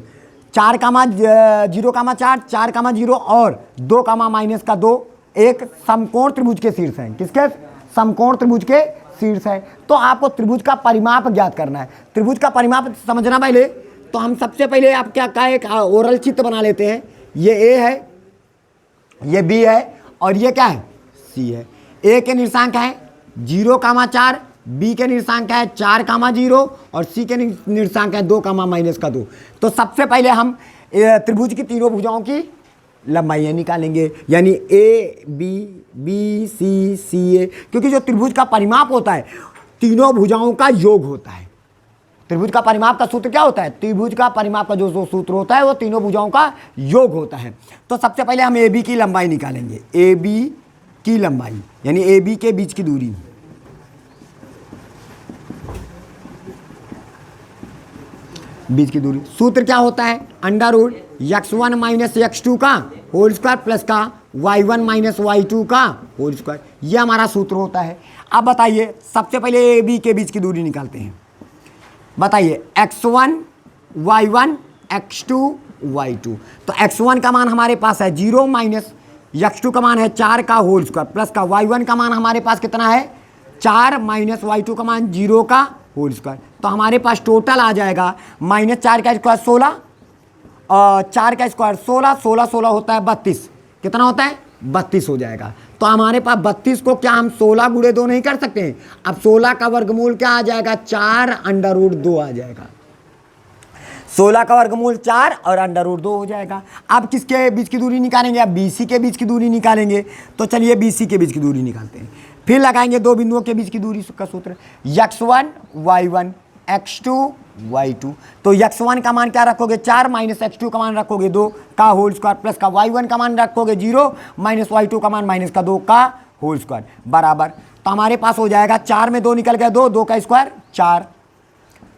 A: 4,0,4 4,0 और 2,-2 एक समकोण त्रिभुज के शीर्ष हैं। किसके? समकोण त्रिभुज के शीर्ष है। तो आपको त्रिभुज का परिमाप ज्ञात करना है। त्रिभुज का परिमाप समझना पहले, तो हम सबसे पहले आप क्या का एक ओरल चित्र बना लेते हैं। ये ए है, ये बी है, और ये क्या है, सी है। ए के निर्देशांक है 0,4, बी के निर्देशांक है 4,0 और सी के निर्देशांक है 2,-2। तो सबसे पहले हम त्रिभुज की तीनों भुजाओं की लंबाइयाँ निकालेंगे, यानी ए बी, बी सी, सी ए, क्योंकि जो त्रिभुज का परिमाप होता है तीनों भुजाओं का योग होता है। त्रिभुज का परिमाप का सूत्र क्या होता है? त्रिभुज का परिमाप का जो सूत्र होता है वो तीनों भुजाओं का योग होता है। तो सबसे पहले हम ए बी की लंबाई निकालेंगे। ए बी की लंबाई यानी ए बी के बीच की दूरी, सूत्र क्या होता है? √x1 - x2 का होल स्क्वायर प्लस का y1 - y2 का होल स्क्वायर, ये हमारा सूत्र होता है। अब बताइए, सबसे पहले ए बी के बीच की दूरी निकालते हैं। बताइए, x1 y1 x2 y2। तो x1 का मान हमारे पास है 0 माइनस x2 का मान है 4 का होल स्क्वायर प्लस का y1 का मान हमारे पास कितना है 4 माइनस y2 का मान 0 का होल स्क्वायर। तो हमारे पास टोटल आ जाएगा -4 का स्क्वायर 16 और 4 का स्क्वायर 16, 16 16 होता है 32। कितना होता है? 32 हो जाएगा। तो हमारे पास 32 को क्या हम 16 × 2 नहीं कर सकते हैं? अब 16 का वर्गमूल क्या आ जाएगा? 4√2 आ जाएगा। 16 का वर्गमूल 4 और √2 हो जाएगा। अब किसके बीच की दूरी निकालेंगे? अब BC के बीच की दूरी निकालेंगे। तो चलिए BC के बीच की दूरी निकालते हैं। फिर लगाएंगे 2 बिंदुओं के बीच की दूरी का सूत्र, x1 y1 x2 y2। तो x1 का मान क्या रखोगे? 4 माइनस x2 का मान रखोगे 2 का होल स्क्वायर प्लस का y1 का मान रखोगे 0 माइनस y2 का मान माइनस का 2 का होल स्क्वायर बराबर। तो हमारे पास हो जाएगा 4 में 2 निकल गया 2, 2 का स्क्वायर 4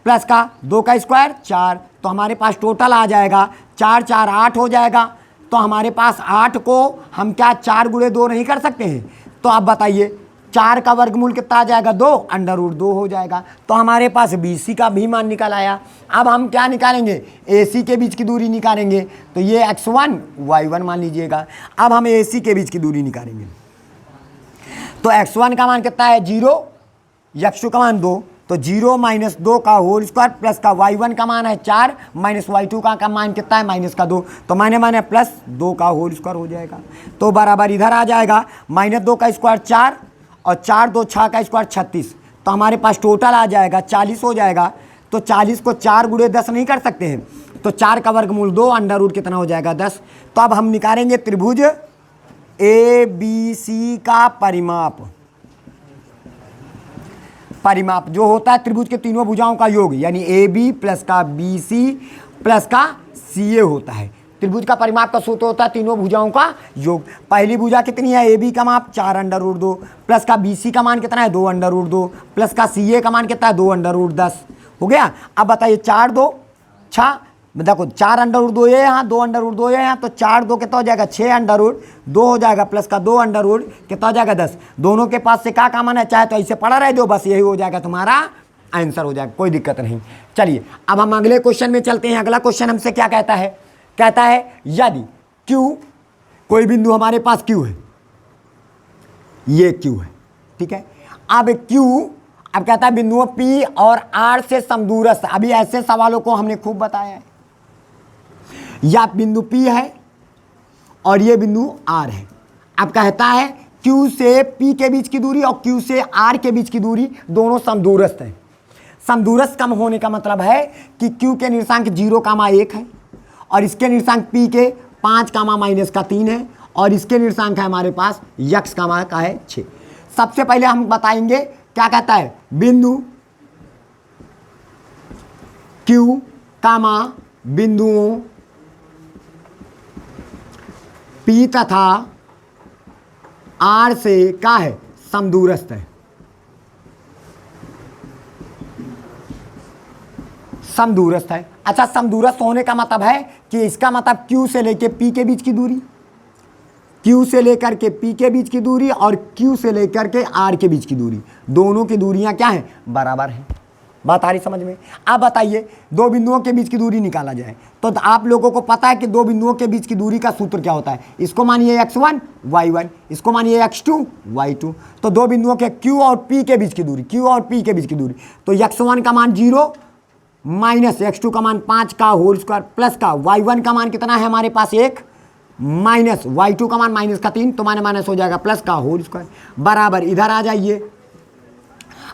A: प्लस का 2 का स्क्वायर 4। तो हमारे पास टोटल आ जाएगा 4 4 8 हो जाएगा। तो हमारे पास 8 को हम क्या 4 × 2 नहीं कर सकते हैं? तो आप बताइए 4 का वर्गमूल कितना आ जाएगा? 2 √2 हो जाएगा। तो हमारे पास BC का भी मान निकल आया। अब हम क्या निकालेंगे? AC के बीच की दूरी निकालेंगे। तो ये x1 y1 मान लीजिएगा। अब हम AC के बीच की दूरी निकालेंगे। तो x1 का मान कितना है 0, x2 का मान 2, तो 0 माइनस 2 का होल स्क्वायर प्लस का y1 का मान है 4 माइनस y2 का मान कितना है? माइनस का 2। तो माने प्लस 2 का होल स्क्वायर हो जाएगा। तो बराबर इधर आ जाएगा -2 का स्क्वायर 4 और 4 2 6 का स्क्वायर 36। तो हमारे पास टोटल आ जाएगा 40 हो जाएगा। तो 40 को 4 × 10 नहीं कर सकते हैं। तो 4 का वर्गमूल 2 √ कितना हो जाएगा 10। तो अब हम निकालेंगे त्रिभुज ABC का परिमाप जो होता है त्रिभुज के तीनों भुजाओं का योग, यानी AB प्लस का BC प्लस का CA होता है। त्रिभुज का परिमाप का सूत्र होता है तीनों भुजाओं का योग। पहली भुजा कितनी है? AB का माप 4 √2 प्लस का BC का मान कितना है 2 √2 प्लस का CA का मान कितना है 2 √10 हो गया। अब बताइए 4 2 6, देखो 4 √2 ये यहाँ 2 √2 ये यहाँ, तो 4 2 कितना हो जाएगा 6 √2 हो जाएगा प्लस का 2 √ कितना हो जाएगा 10। दोनों के पास से क्या कॉमन है? चाहे तो ऐसे पढ़ा रह दो, बस यही हो जाएगा तुम्हारा आंसर हो जाएगा, कोई दिक्कत नहीं। चलिए अब हम अगले क्वेश्चन में चलते हैं। अगला क्वेश्चन हमसे क्या कहता है, कहता है यदि Q, कोई बिंदु हमारे पास Q है, ये Q है, ठीक है। अब Q, अब कहता है बिंदुओं P और R से समदूरस्थ। अभी ऐसे सवालों को हमने खूब बताया है। या बिंदु P है और ये बिंदु R है। अब कहता है Q से P के बीच की दूरी और Q से R के बीच की दूरी दोनों समदूरस्थ है। समदूरस्थ कम होने का मतलब है कि Q के निर्देशांक 0,1 है और इसके निर्देशांक P के 5,-3 है और इसके निर्देशांक है हमारे पास x का है 6। सबसे पहले हम बताएंगे क्या कहता है, बिंदु Q बिंदुओं P तथा R से क्या है, समदूरस्थ है। समदूरस्थ है। अच्छा, समदूरस्थ होने का मतलब है कि इसका मतलब Q से लेकर P के बीच की दूरी, Q से लेकर के P के बीच की दूरी और Q से लेकर के R के बीच की दूरी, दोनों की दूरियां क्या है, बराबर हैं। बात आ रही समझ में। अब बताइए दो बिंदुओं के बीच की दूरी निकाला जाए तो आप लोगों को पता है कि दो बिंदुओं के बीच की दूरी का सूत्र क्या होता है। इसको मानिए x1 y1, इसको मानिए x2 y2। तो दो बिंदुओं के Q और P के बीच की दूरी, Q और P के बीच की दूरी, तो x1 का मान 0 माइनस x2 का मान 5 का होल स्क्वायर प्लस का y1 का मान कितना है हमारे पास 1 माइनस y2 का मान -3, तो माइनस हो जाएगा प्लस का होल स्क्वायर बराबर। इधर आ जाइए,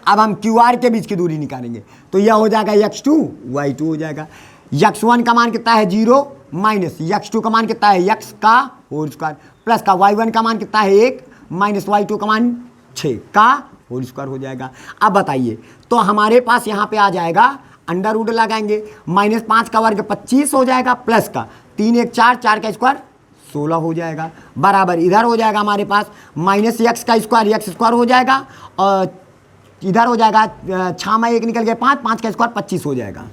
A: अब हम QR के बीच की दूरी निकालेंगे तो यह हो जाएगा x2 y2 हो जाएगा। x1 का मान कितना है 0 माइनस x2 का मान कितना है x का होल स्क्वायर प्लस का y1 का मान कितना है 1 माइनस y2 का मान 6 का होल स्क्वायर हो जाएगा। अब बताइए तो हमारे पास यहाँ पे आ जाएगा अंडर रूट लगाएंगे, -5 का वर्ग 25 हो जाएगा प्लस का 3 1 4, 4 का स्क्वायर 16 हो जाएगा बराबर। इधर हो जाएगा हमारे पास माइनस x का स्क्वायर x स्क्वायर हो जाएगा और इधर हो जाएगा 6 में 1 निकल गया 5, 5 का स्क्वायर 25 हो जाएगा,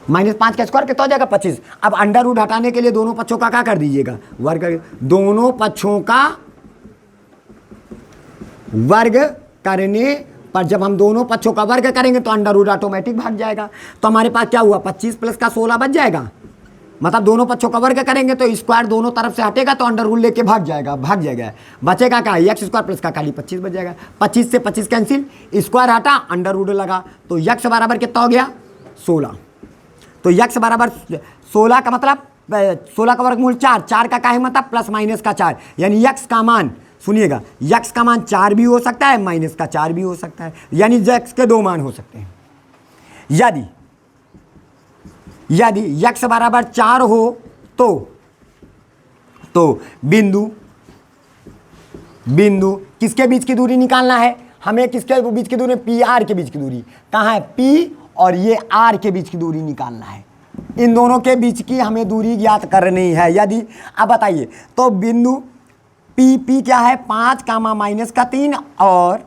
A: -5 का स्क्वायर कितना हो जाएगा 25। अब अंडर रूट हटाने के लिए दोनों पक्षों का क्या कर दीजिएगा, वर्ग, दोनों पक्षों का वर्ग करने पर जब हम दोनों पक्षों का वर्ग करेंगे तो अंडर रूट ऑटोमेटिक भाग जाएगा। तो हमारे पास क्या हुआ 25 प्लस का 16 बच जाएगा, मतलब दोनों पक्षों का वर्ग करेंगे तो स्क्वायर दोनों तरफ से हटेगा तो अंडर रूट लेके भाग जाएगा, बचेगा क्या x स्क्वायर प्लस का खाली 25 बच जाएगा। 25 से 25 कैंसिल, स्क्वायर हटा अंडर रूट लगा तो x बराबर कितना हो गया 16। तो x बराबर 16 का मतलब 16 का वर्गमूल 4, 4 का है मतलब प्लस माइनस का 4, यानी x का मान सुनिएगा x का मान 4 भी हो सकता है माइनस का 4 भी हो सकता है, यानी x के दो मान हो सकते हैं। यदि x बराबर 4 हो तो बिंदु किसके बीच की दूरी निकालना है हमें, किसके बीच की दूरी, PR के बीच की दूरी। कहाँ है P और ये R के बीच की दूरी निकालना है, इन दोनों के बीच की हमें दूरी ज्ञात करनी है। यदि अब बताइए तो बिंदु P क्या है 5 -3 और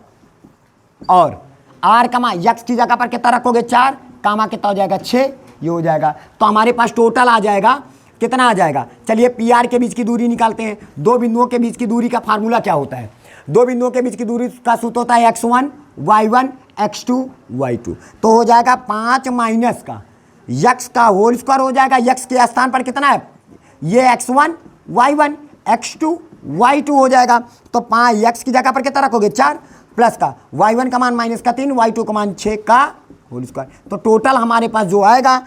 A: R x की जगह पर कितना रखोगे 4, कामा कितना हो जाएगा 6, ये हो जाएगा। तो हमारे पास टोटल आ जाएगा कितना आ जाएगा, चलिए PR के बीच की दूरी निकालते हैं। दो बिंदुओं के बीच की दूरी का फार्मूला क्या होता है, दो बिंदुओं के बीच की दूरी का सूत्र होता है x1 y1 x2 y2। तो हो जाएगा 5 माइनस का x का होल स्क्वायर हो जाएगा, x के स्थान पर कितना है ये x1 y1 x2 y2 हो जाएगा। तो 5 x की जगह पर कितना रखोगे 4 प्लस का y1 का मान -3 y2 का मान 6 का होल स्क्वायर। तो टोटल हमारे पास जो आएगा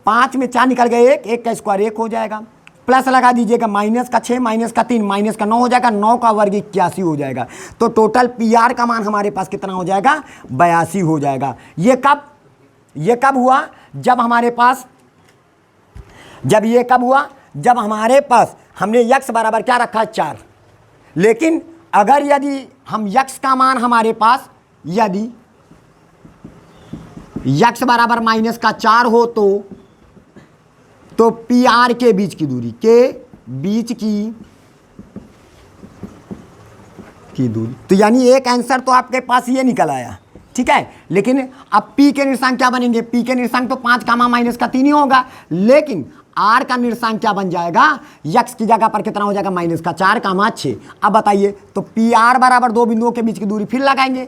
A: 5 में 4 निकल गए 1, 1 का स्क्वायर 1 हो जाएगा, प्लस लगा दीजिएगा -6 -3 -9 हो जाएगा, 9 का वर्ग 81 हो जाएगा। तो टोटल PR का मान हमारे पास कितना हो जाएगा 82 हो जाएगा। ये कब हुआ, जब हमारे पास हमने x बराबर क्या रखा 4। लेकिन अगर यदि हम x का मान हमारे पास यदि x बराबर -4 हो तो PR के बीच की दूरी की दूरी, तो यानी एक आंसर तो आपके पास ये निकल आया, ठीक है। लेकिन अब P के निर्देशांक क्या बनेंगे, P के निर्देशांक तो 5 -3 ही होगा, लेकिन R का निर्देशांक क्या बन जाएगा, x की जगह पर कितना हो जाएगा -4 6। अब बताइए तो PR बराबर दो बिंदुओं के बीच की दूरी फिर लगाएंगे,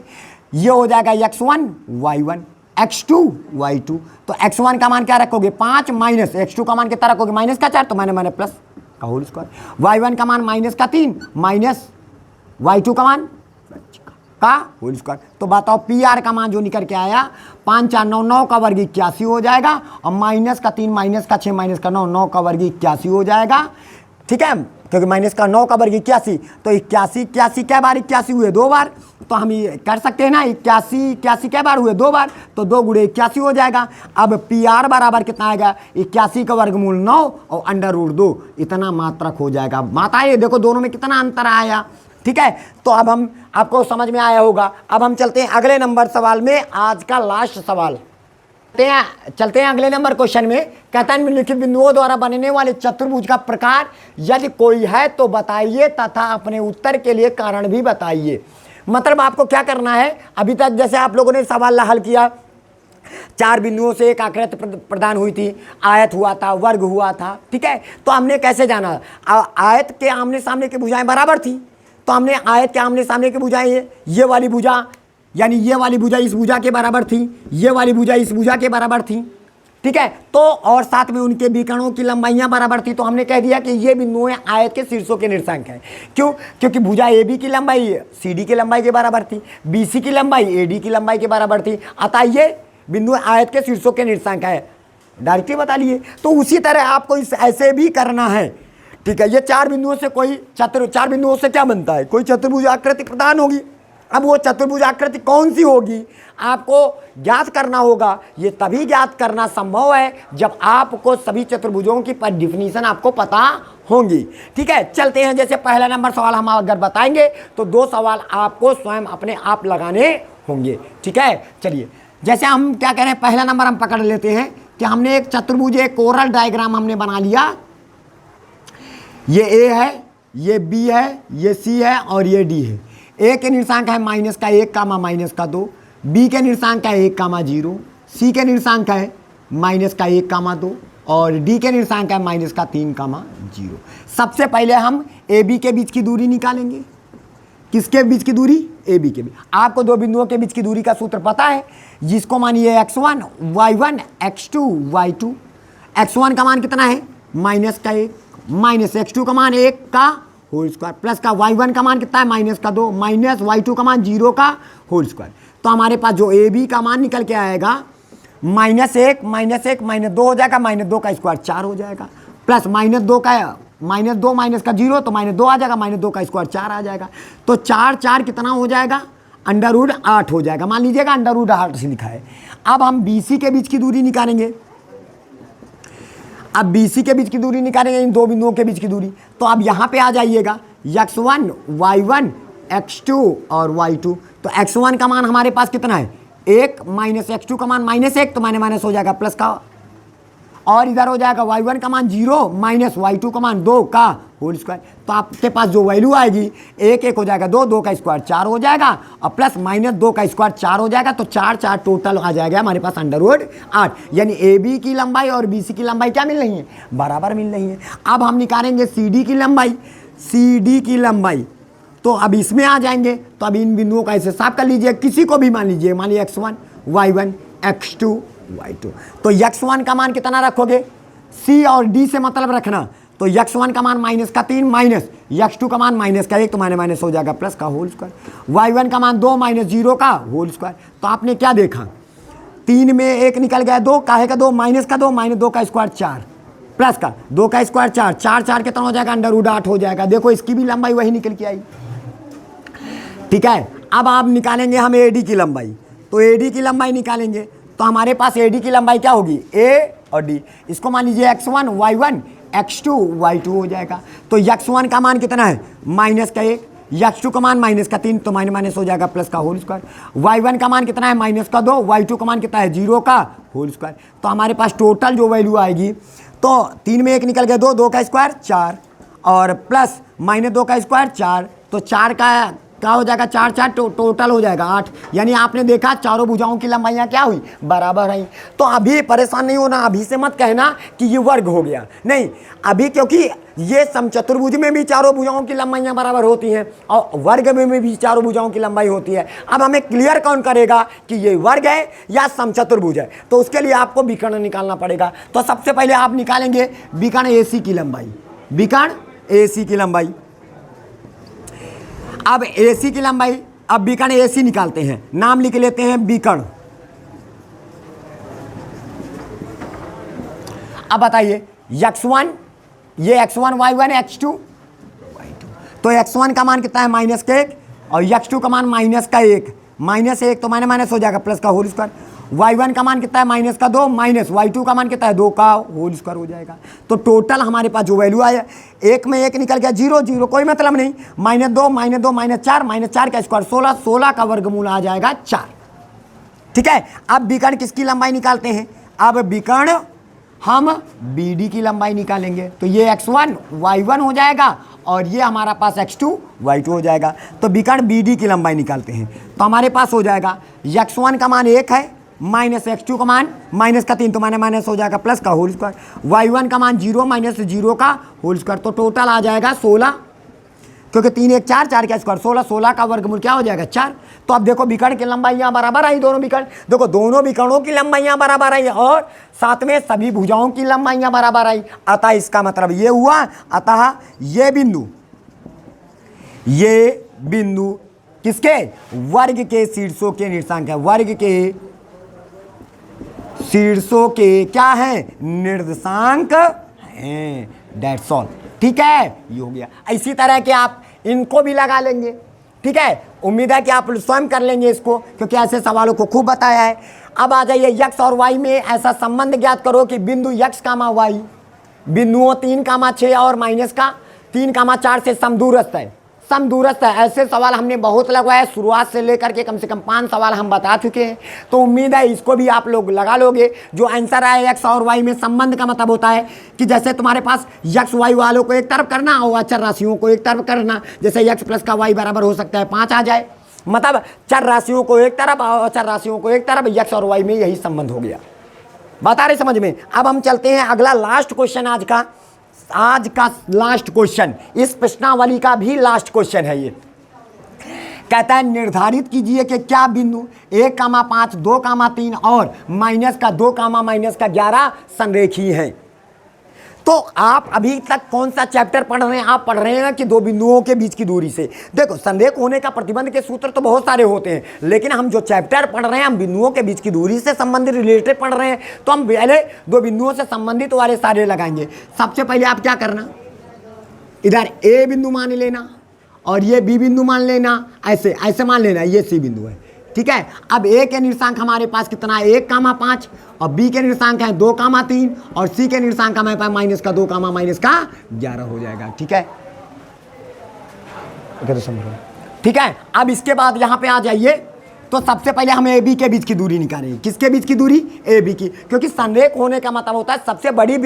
A: ये हो जाएगा x1 y1 x2 y2। तो x1 का मान क्या रखोगे 5 माइनस x2 का मान कितना रखोगे माइनस का 4 तो मैंने मैंने प्लस का होल स्क्वायर, y1 का मान माइनस का 3 माइनस y2 का मान का होल स्क्वायर। तो बताओ पी आर का मान जो निकल के आया 5 4 9 9 का वर्ग 81 हो जाएगा और माइनस का 3 माइनस का 6 माइनस का 9 9 का वर्ग 81 हो जाएगा। ठीक है, क्योंकि माइनस का 9 का वर्ग 81 तो 81 क्या बार 81 हुए 2 बार, तो हम ये कर सकते हैं ना 81 क्या बार हुए 2 बार, तो 2 गुणे 81 हो जाएगा। अब पी आर बराबर कितना आएगा 81 का वर्गमूल 9 और अंडर रूट 2 इतना मात्रक हो जाएगा। माता ये देखो दोनों में कितना अंतर आया। ठीक है, तो अब हम आपको समझ में आया होगा। अब हम चलते हैं अगले नंबर सवाल में, आज का लास्ट सवाल। चलते हैं अगले नंबर क्वेश्चन में। कहता है निम्नलिखित बिंदुओं द्वारा बनने वाले चतुर्भुज का प्रकार यदि कोई है तो बताइए तथा अपने उत्तर के लिए कारण भी बताइए। मतलब आपको क्या करना है, अभी तक जैसे आप लोगों ने सवाल हल किया 4 बिंदुओं से एक आकृति प्रदान हुई थी, आयत हुआ था, वर्ग हुआ था। ठीक है, तो हमने कैसे जाना, आयत के आमने सामने की भुजाएं बराबर थी, तो हमने आयत के आमने सामने की भुजाएं ये वाली भुजा यानी ये वाली भुजा इस भुजा के बराबर थी, ये वाली भुजा इस भुजा के बराबर थी। ठीक है, तो और साथ में उनके विकर्णों की लंबाइयां बराबर थी, तो हमने कह दिया कि ये बिंदु आयत के शीर्षों के निर्देशांक हैं। क्यों, क्योंकि भुजा ए बी की लंबाई सी डी की लंबाई के बराबर थी, बी सी की लंबाई ए डी की लंबाई के बराबर थी, अतः ये बिंदु आयत के शीर्षों के निर्देशांक है। डायरेक्टली बता लिए। तो उसी तरह आपको इस ऐसे भी करना है। ठीक है, ये 4 बिंदुओं से कोई 4 बिंदुओं से क्या बनता है, कोई चतुर्भुज आकृति प्रदान होगी। अब वो चतुर्भुज आकृति कौन सी होगी आपको ज्ञात करना होगा। ये तभी ज्ञात करना संभव है जब आपको सभी चतुर्भुजों की डेफिनेशन आपको पता होंगी। ठीक है, चलते हैं। जैसे पहला नंबर सवाल हम अगर बताएंगे तो 2 सवाल आपको स्वयं अपने आप लगाने होंगे। ठीक है, चलिए जैसे हम क्या कह रहे हैं, पहला नंबर हम पकड़ लेते हैं कि हमने एक चतुर्भुज एक कोरल डायग्राम हमने बना लिया। ये ए है, ये बी है, ये सी है और ये डी है। ए के निर्देशांक है माइनस का 1 कामा माइनस का 2, बी के निर्देशांक है 1 कामा 0, सी के निर्देशांक है माइनस का 1 कामा 2 और डी के निर्देशांक है माइनस का 3 कामा 0। सबसे पहले हम ए बी के बीच की दूरी निकालेंगे। किसके बीच की दूरी, ए बी के बीच। आपको 2 बिंदुओं के बीच की दूरी का सूत्र पता है, जिसको मानिए x1 y1 x2 y2। x1 का मान कितना है माइनस का 1 माइनस x2 का मान 1 का होल स्क्वायर प्लस का y1 का मान कितना है माइनस का 2 माइनस y2 का मान 0 का होल स्क्वायर। तो हमारे पास जो ए बी का मान निकल के आएगा -1 माइनस 2 हो जाएगा, -2 का स्क्वायर 4 हो जाएगा, प्लस -2 का -2 माइनस का 0 तो -2 आ जाएगा, -2 का स्क्वायर 4 आ जाएगा। तो 4 कितना हो जाएगा √8 हो जाएगा। मान लीजिएगा √8 से लिखा है। अब हम बी सी के बीच की दूरी निकालेंगे। अब BC के बीच की दूरी निकालेंगे, इन 2 बिंदुओं के बीच की दूरी। तो अब यहाँ पे आ जाइएगा x1 y1 x2 और y2। तो x1 का मान हमारे पास कितना है 1 माइनस x2 का मान -1 तो माइनस हो जाएगा प्लस का, और इधर हो जाएगा y1 का मान 0 माइनस y2 का मान 2 का होल स्क्वायर। तो आपके पास जो वैल्यू आएगी 1 हो जाएगा 2 का स्क्वायर 4 हो जाएगा और प्लस -2 का स्क्वायर 4 हो जाएगा। तो 4 टोटल आ जाएगा हमारे पास √8। यानी ए बी की लंबाई और बी सी की लंबाई क्या मिल रही है, बराबर मिल रही है। अब हम निकालेंगे सी डी की लंबाई। तो अब इसमें आ जाएंगे। तो अब इन बिंदुओं का ऐसे साफ कर लीजिए, किसी को भी मान लीजिए, मान लीजिए x1 y1 x2 y2। तो x1 का मान कितना रखोगे, c और d से मतलब रखना। तो x1 का मान -3 माइनस x2 का मान -1 तो माइनस हो जाएगा प्लस का होल स्क्वायर, y1 का मान 2 माइनस 0 का होल स्क्वायर। तो आपने क्या देखा 3 में 1 निकल गया, 2 काहे का 2 माइनस का 2 -2 का स्क्वायर 4 प्लस का 2 का स्क्वायर 4 कितना हो जाएगा √8 हो जाएगा। देखो इसकी भी लंबाई वही निकल के आई। ठीक है, अब आप निकालेंगे हम AD की लंबाई। तो AD की लंबाई निकालेंगे तो हमारे पास AD की लंबाई क्या होगी A और D। इसको मान लीजिए x1 y1 x2 y2 हो जाएगा। तो x1 का मान कितना है -1, x2 का मान -3 तो माइनस हो जाएगा प्लस का होल स्क्वायर, y1 का मान कितना है -2, y2 का मान कितना है 0 का होल स्क्वायर। तो हमारे पास टोटल जो वैल्यू आएगी तो 3 में 1 निकल गया 2 का स्क्वायर 4 और प्लस -2 का स्क्वायर 4। तो 4 का क्या हो जाएगा 4 टोटल हो जाएगा 8। यानी आपने देखा चारों भुजाओं की लंबाइयाँ क्या हुई बराबर हैं। तो अभी परेशान नहीं होना, अभी से मत कहना कि ये वर्ग हो गया, नहीं अभी, क्योंकि ये समचतुर्भुज में भी चारों भुजाओं की लंबाइयां बराबर होती हैं और वर्ग में भी चारों भुजाओं की लंबाई होती है। अब हमें क्लियर कौन करेगा कि ये वर्ग है या समचतुर्भुज है, तो उसके लिए आपको विकर्ण निकालना पड़ेगा। तो सबसे पहले आप निकालेंगे विकर्ण AC की लंबाई, विकर्ण AC की लंबाई। अब AC की लंबाई, अब विकर्ण AC निकालते हैं, नाम लिख लेते हैं विकर्ण। अब बताइए x1, ये x1 y1 x2 y2, तो x1 का मान कितना है -1 और x2 का मान -1, -1 तो माइनस हो जाएगा प्लस का होल स्क्वायर। y1 का मान कितना है -2 माइनस y2 का मान कितना है 2 का होल स्क्वायर हो जाएगा। तो टोटल हमारे पास जो वैल्यू आया, एक में एक निकल गया 0 0, कोई मतलब नहीं, -2 -4 का स्क्वायर 16, 16 का वर्गमूल आ जाएगा 4। ठीक है, अब विकर्ण किसकी लंबाई निकालते हैं? अब विकर्ण हम BD की लंबाई निकालेंगे, तो ये x1 y1 हो जाएगा और ये हमारा पास x2 y2 हो जाएगा। तो विकर्ण BD की लंबाई निकालते हैं, तो हमारे पास हो जाएगा x1 का मान 1 है माइनस x2 का मान -3, तो माइनस हो जाएगा प्लस का होल स्क्वायर। y1 का मान 0 -0 का होल स्क्वायर, तो टोटल आ जाएगा 16, क्योंकि 3 1 4, 4 का स्क्वायर 16, 16 का वर्गमूल क्या हो जाएगा 4। तो अब देखो विकर्ण की लंबाइयां बराबर आई, दोनों विकर्ण, देखो दोनों विकर्णों की लंबाइयां बराबर आई और साथ में सभी भुजाओं की लंबाइयां बराबर आई। अतः इसका मतलब ये हुआ, अतः ये बिंदु किसके? वर्ग के शीर्षों के निर्देशांक है, वर्ग के शीर्षों के क्या है? निर्देशांक हैं। That's all. ठीक है, ये हो गया। इसी तरह के आप इनको भी लगा लेंगे। ठीक है, उम्मीद है कि आप स्वयं कर लेंगे इसको, क्योंकि ऐसे सवालों को खूब बताया है। अब आ जाइए x और y में ऐसा संबंध ज्ञात करो कि बिंदु x, y बिंदुओं 3, 6 और -3, 4 से समदूरस्थ है, समदूरस्थ है। ऐसे सवाल हमने बहुत लगवाए, शुरुआत से लेकर के कम से कम 5 सवाल हम बता चुके हैं। तो उम्मीद है इसको भी आप लोग लगा लोगे। जो आंसर आए x और y में संबंध का मतलब होता है कि जैसे तुम्हारे पास x y वालों को एक तरफ करना और अचर राशियों को एक तरफ करना, जैसे x प्लस का y बराबर हो सकता है 5 आ जाए, मतलब चर राशियों को एक तरफ और अचर राशियों को एक तरफ, x और y में यही संबंध हो गया। बता रहे समझ में? अब हम चलते हैं अगला लास्ट क्वेश्चन, आज का लास्ट क्वेश्चन, इस प्रश्नावली का भी लास्ट क्वेश्चन है। ये कहता है निर्धारित कीजिए कि क्या बिंदु 1, 5, 2, 3 और -2, -11 संरेखीय हैं। तो आप अभी तक कौन सा चैप्टर पढ़ रहे हैं? आप पढ़ रहे हैं कि दो बिंदुओं के बीच की दूरी से। देखो, संरेख होने का प्रतिबंध के सूत्र तो बहुत सारे होते हैं, लेकिन हम जो चैप्टर पढ़ रहे हैं हम बिंदुओं के बीच की दूरी से संबंधित रिलेटेड पढ़ रहे हैं, तो हम पहले दो बिंदुओं से संबंधित वाले सारे लगाएंगे। सबसे पहले आप क्या करना, इधर A बिंदु मान लेना और ये B बिंदु मान लेना, ऐसे ऐसे मान लेना ये C बिंदु है। ठीक है, अब A के निर्देशांक हमारे पास कितना है? 1, 5 और B के निर्देशांक है 2, 3 और C के निर्देशांक हमारे पास -2, -11 हो जाएगा। ठीक है, ठीक है। अब इसके बाद यहाँ पे आ जाइए, तो सबसे पहले हम AB के बीच की दूरी निकालेंगे। किसके बीच की दूरी? AB की, क्योंकि संरेख होने का मतलब होता है सबसे बड़ी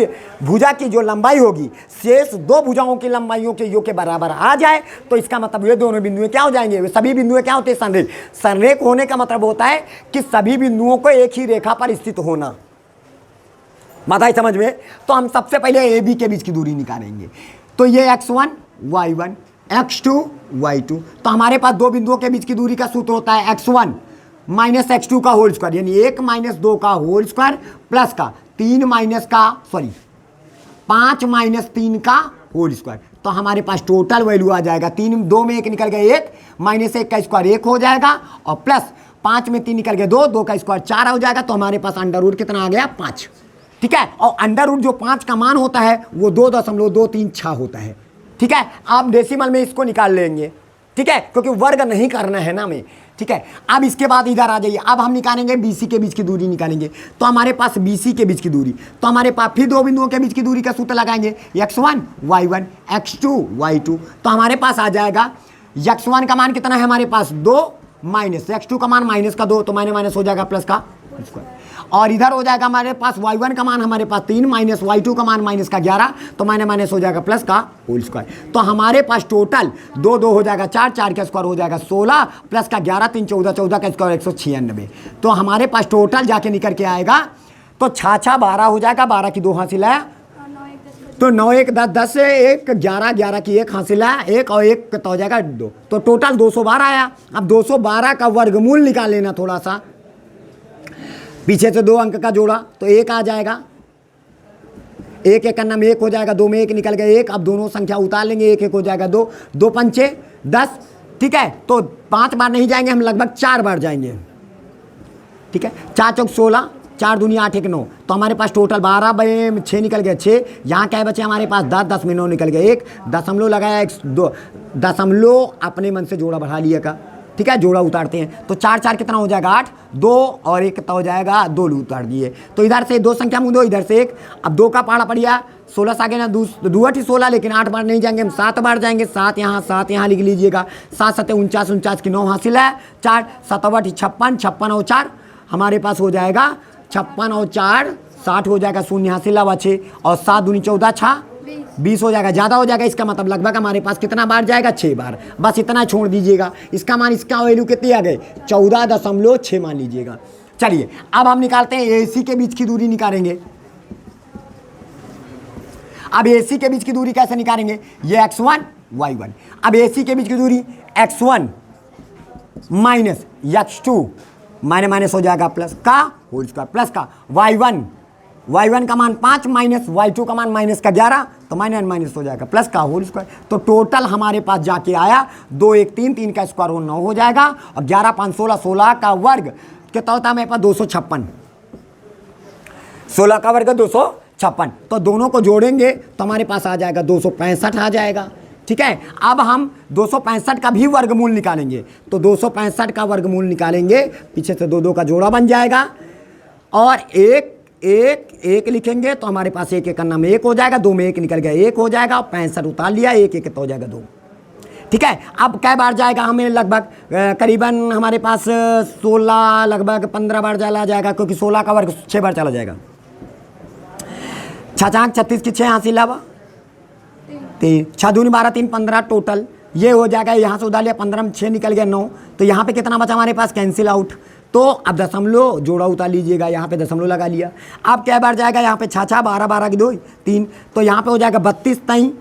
A: भुजा की जो लंबाई होगी शेष दो भुजाओं की लंबाइयों के योग के बराबर आ जाए, तो इसका मतलब ये दोनों बिंदुएं क्या हो जाएंगे? सभी बिंदुएं क्या होते हैं? संरेख। संरेख होने का मतलब होता है कि सभी बिंदुओं को एक ही रेखा पर स्थित होना। बताइए समझ में? तो हम सबसे पहले AB के बीच की दूरी निकालेंगे। तो ये x1 y1 x2 y2, तो हमारे पास दो बिंदुओं के बीच की दूरी का सूत्र होता है x1 - x2 का होल स्क्वायर, यानी 1 - 2 का होल स्क्वायर प्लस का 5 - 3 का होल स्क्वायर। तो हमारे पास टोटल वैल्यू आ जाएगा 3, 2 में 1 निकल गया 1, -1 का स्क्वायर 1 हो जाएगा और प्लस 5 में 3 निकल गया 2, 2 का स्क्वायर 4 हो जाएगा। तो हमारे पास अंडर रूट कितना आ गया? 5। ठीक है, और अंडर रूट जो 5 का मान होता है वो 2.236 होता है। ठीक है, आप डेसिमल में इसको निकाल लेंगे। ठीक है, क्योंकि वर्ग नहीं करना है ना हमें। ठीक है, अब इसके बाद इधर आ जाइए, अब हम निकालेंगे BC के बीच की दूरी निकालेंगे। तो हमारे पास BC के बीच की दूरी, तो हमारे पास फिर दो बिंदुओं के बीच की दूरी का सूत्र लगाएंगे, x1 y1 x2 y2। तो हमारे पास आ जाएगा x1 का मान कितना है हमारे पास? 2 माइनस x2 का मान -2, तो माइनस हो जाएगा प्लस का स्क्वायर। और इधर हो जाएगा हमारे पास y1 का मान हमारे पास 3 माइनस y2 का मान -11, तो माइनस हो जाएगा प्लस का होल स्क्वायर। तो हमारे पास टोटल 2 2 हो जाएगा 4, 4 का स्क्वायर हो जाएगा 16 प्लस का 11 3 14, 14 का स्क्वायर 196। तो हमारे पास टोटल जाके निकल के आएगा, तो 6 6 12 हो जाएगा, 12 की 2 हासिल है तो 9 1 10 10 से 1 11 11 की 1 हासिल है, 1 और 1 तो हो जाएगा 2, तो टोटल 212 आया। अब 212 का वर्गमूल निकाल लेना थोड़ा सा, पीछे से 2 अंक का जोड़ा तो 1 आ जाएगा, 1 1 का नाम 1 हो जाएगा, 2 में 1 निकल गया 1। अब दोनों संख्या उतार लेंगे, 1 1 हो जाएगा 2, 2 पंचे 10, ठीक है। तो 5 बार नहीं जाएंगे हम, लगभग 4 बार जाएंगे, ठीक है। 4 चौक 16, 4 दूनी 8 1 9, तो हमारे पास टोटल 12 में 6 निकल गया 6। यहाँ क्या बचे हमारे पास 10, 10 में 9 निकल गया 1, दशमलव लगाया 1 2, दशमलव अपने मन से जोड़ा बढ़ा लिया का, ठीक है। जोड़ा उतारते हैं तो 4 4 कितना हो जाएगा 8, 2 और 1 कितना हो जाएगा 2 उतार दिए। तो इधर से 2 संख्या मुँह 2, इधर से 1। अब 2 का पहाड़ा पड़िया 16 से आगे ना 2 8 16, लेकिन 8 बार नहीं जाएंगे हम, 7 बार जाएंगे। 7 यहाँ लिख लीजिएगा, 7 7 49 49 की 9 हासिल है, 4 7 8 56 56 और 4 हमारे पास हो जाएगा 56 और 4 60 हो जाएगा, 0 हासिल है 6 और 7 दूनी 14 6 20 हो जाएगा, ज़्यादा हो जाएगा। इसका मतलब लगभग हमारे पास कितना बार जाएगा 6 बार, बस इतना छोड़ दीजिएगा। इसका मान, इसका वैल्यू कितनी आ गई 14.6 मान लीजिएगा। चलिए अब हम निकालते हैं AC के बीच की दूरी निकालेंगे। अब AC के बीच की दूरी कैसे निकालेंगे, ये x1 y1। अब AC के बीच की दूरी x1 माइनस x2 माइनस हो जाएगा प्लस का होल स्क्वायर, प्लस का y1 का मान 5 माइनस y2 का मान माइनस का 11, तो माइनस हो जाएगा प्लस का होल स्क्वायर। तो टोटल हमारे पास जाके आया 2 1 3 3 का स्क्वायर हो 9 हो जाएगा, और 11 5 16 16 का वर्ग कितना होता है हमारे पास 256, 16 का वर्ग 256। तो दोनों को जोड़ेंगे तो हमारे पास आ जाएगा 265 आ जाएगा, ठीक है। अब हम 265 का भी वर्गमूल निकालेंगे, तो 265 का वर्गमूल निकालेंगे, पीछे से 2 2 का जोड़ा बन जाएगा, और 1 1 1 लिखेंगे तो हमारे पास 1 1 का नाम 1 हो जाएगा, 2 में 1 निकल गया 1 हो जाएगा, 65 उतार लिया, 1 1 तो हो जाएगा 2, ठीक है। अब कै बार जाएगा हमें, लगभग करीबन हमारे पास 16 लगभग 15 बार चला जाएगा, क्योंकि 16 का वर्ग 6 बार चला जाएगा। 6 4 36 की 6 हासिल है 3, 6 दूनी 12 3 15 टोटल ये हो जाएगा। यहाँ से उधार लिया 15 में 6 निकल गया 9, तो यहाँ पे कितना बचा हमारे पास, कैंसिल आउट। तो अब दशमलव जोड़ा उतार लीजिएगा, यहाँ पे दशमलव लगा लिया। अब क्या बार जाएगा, यहाँ पे 6 6 12 12 की 2 3, तो यहाँ पे हो जाएगा 32 तई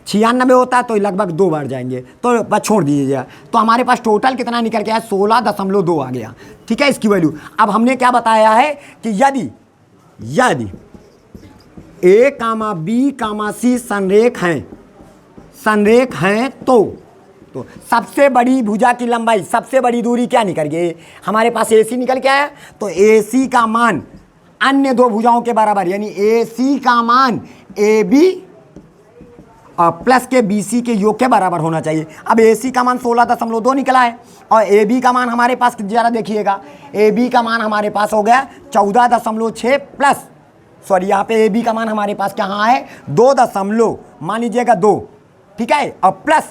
A: 96 होता है, तो लगभग 2 बार जाएंगे, तो बस छोड़ दीजिएगा। तो हमारे पास टोटल कितना निकल के आया 16.2 आ गया, ठीक है इसकी वैल्यू। अब हमने क्या बताया है कि यदि A, B, C संरेख हैं तो सबसे बड़ी भुजा की लंबाई, सबसे बड़ी दूरी क्या निकल गई, हमारे पास AC निकल के आया। तो AC का मान अन्य 2 भुजाओं के बराबर, यानी AC का मान AB और प्लस के BC के योग के बराबर होना चाहिए। अब AC का मान 16.2 निकला है, और AB का मान हमारे पास ज़रा देखिएगा, AB का मान हमारे पास हो गया 14.6 प्लस, सॉरी यहाँ पे AB का मान हमारे पास कहाँ है 2 मान लीजिएगा 2, ठीक है, और प्लस,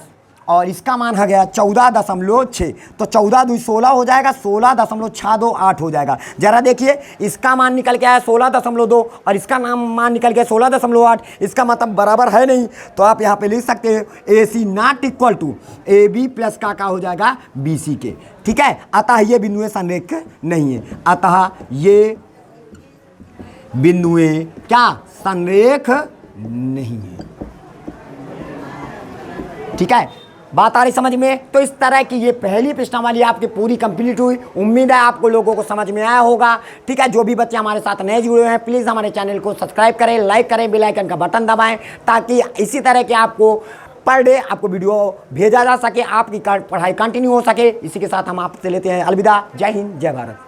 A: और इसका मान है गया 14.6, तो 14 2 16 हो जाएगा, 16.628 हो जाएगा। जरा देखिए इसका मान निकल के आया 16.2 और इसका मान निकल के 16.8, इसका मतलब बराबर है नहीं, तो आप यहाँ पे लिख सकते हैं AC not equal to AB plus का हो जाएगा BC के, ठीक है। अतः ये बिंदु संरेख नहीं है, अतः ये बिंदुएं क्या संरेख नहीं है, ठीक है। बात आ रही समझ में। तो इस तरह की ये पहली प्रश्नावली आपकी पूरी कंप्लीट हुई। उम्मीद है आपको लोगों को समझ में आया होगा, ठीक है। जो भी बच्चे हमारे साथ नए जुड़े हैं प्लीज़ हमारे चैनल को सब्सक्राइब करें, लाइक करें, बेल आइकन का बटन दबाएं, ताकि इसी तरह के आपको पर डे आपको वीडियो भेजा जा सके, आपकी पढ़ाई कंटिन्यू हो सके। इसी के साथ हम आपसे लेते हैं अलविदा। जय हिंद, जय भारत।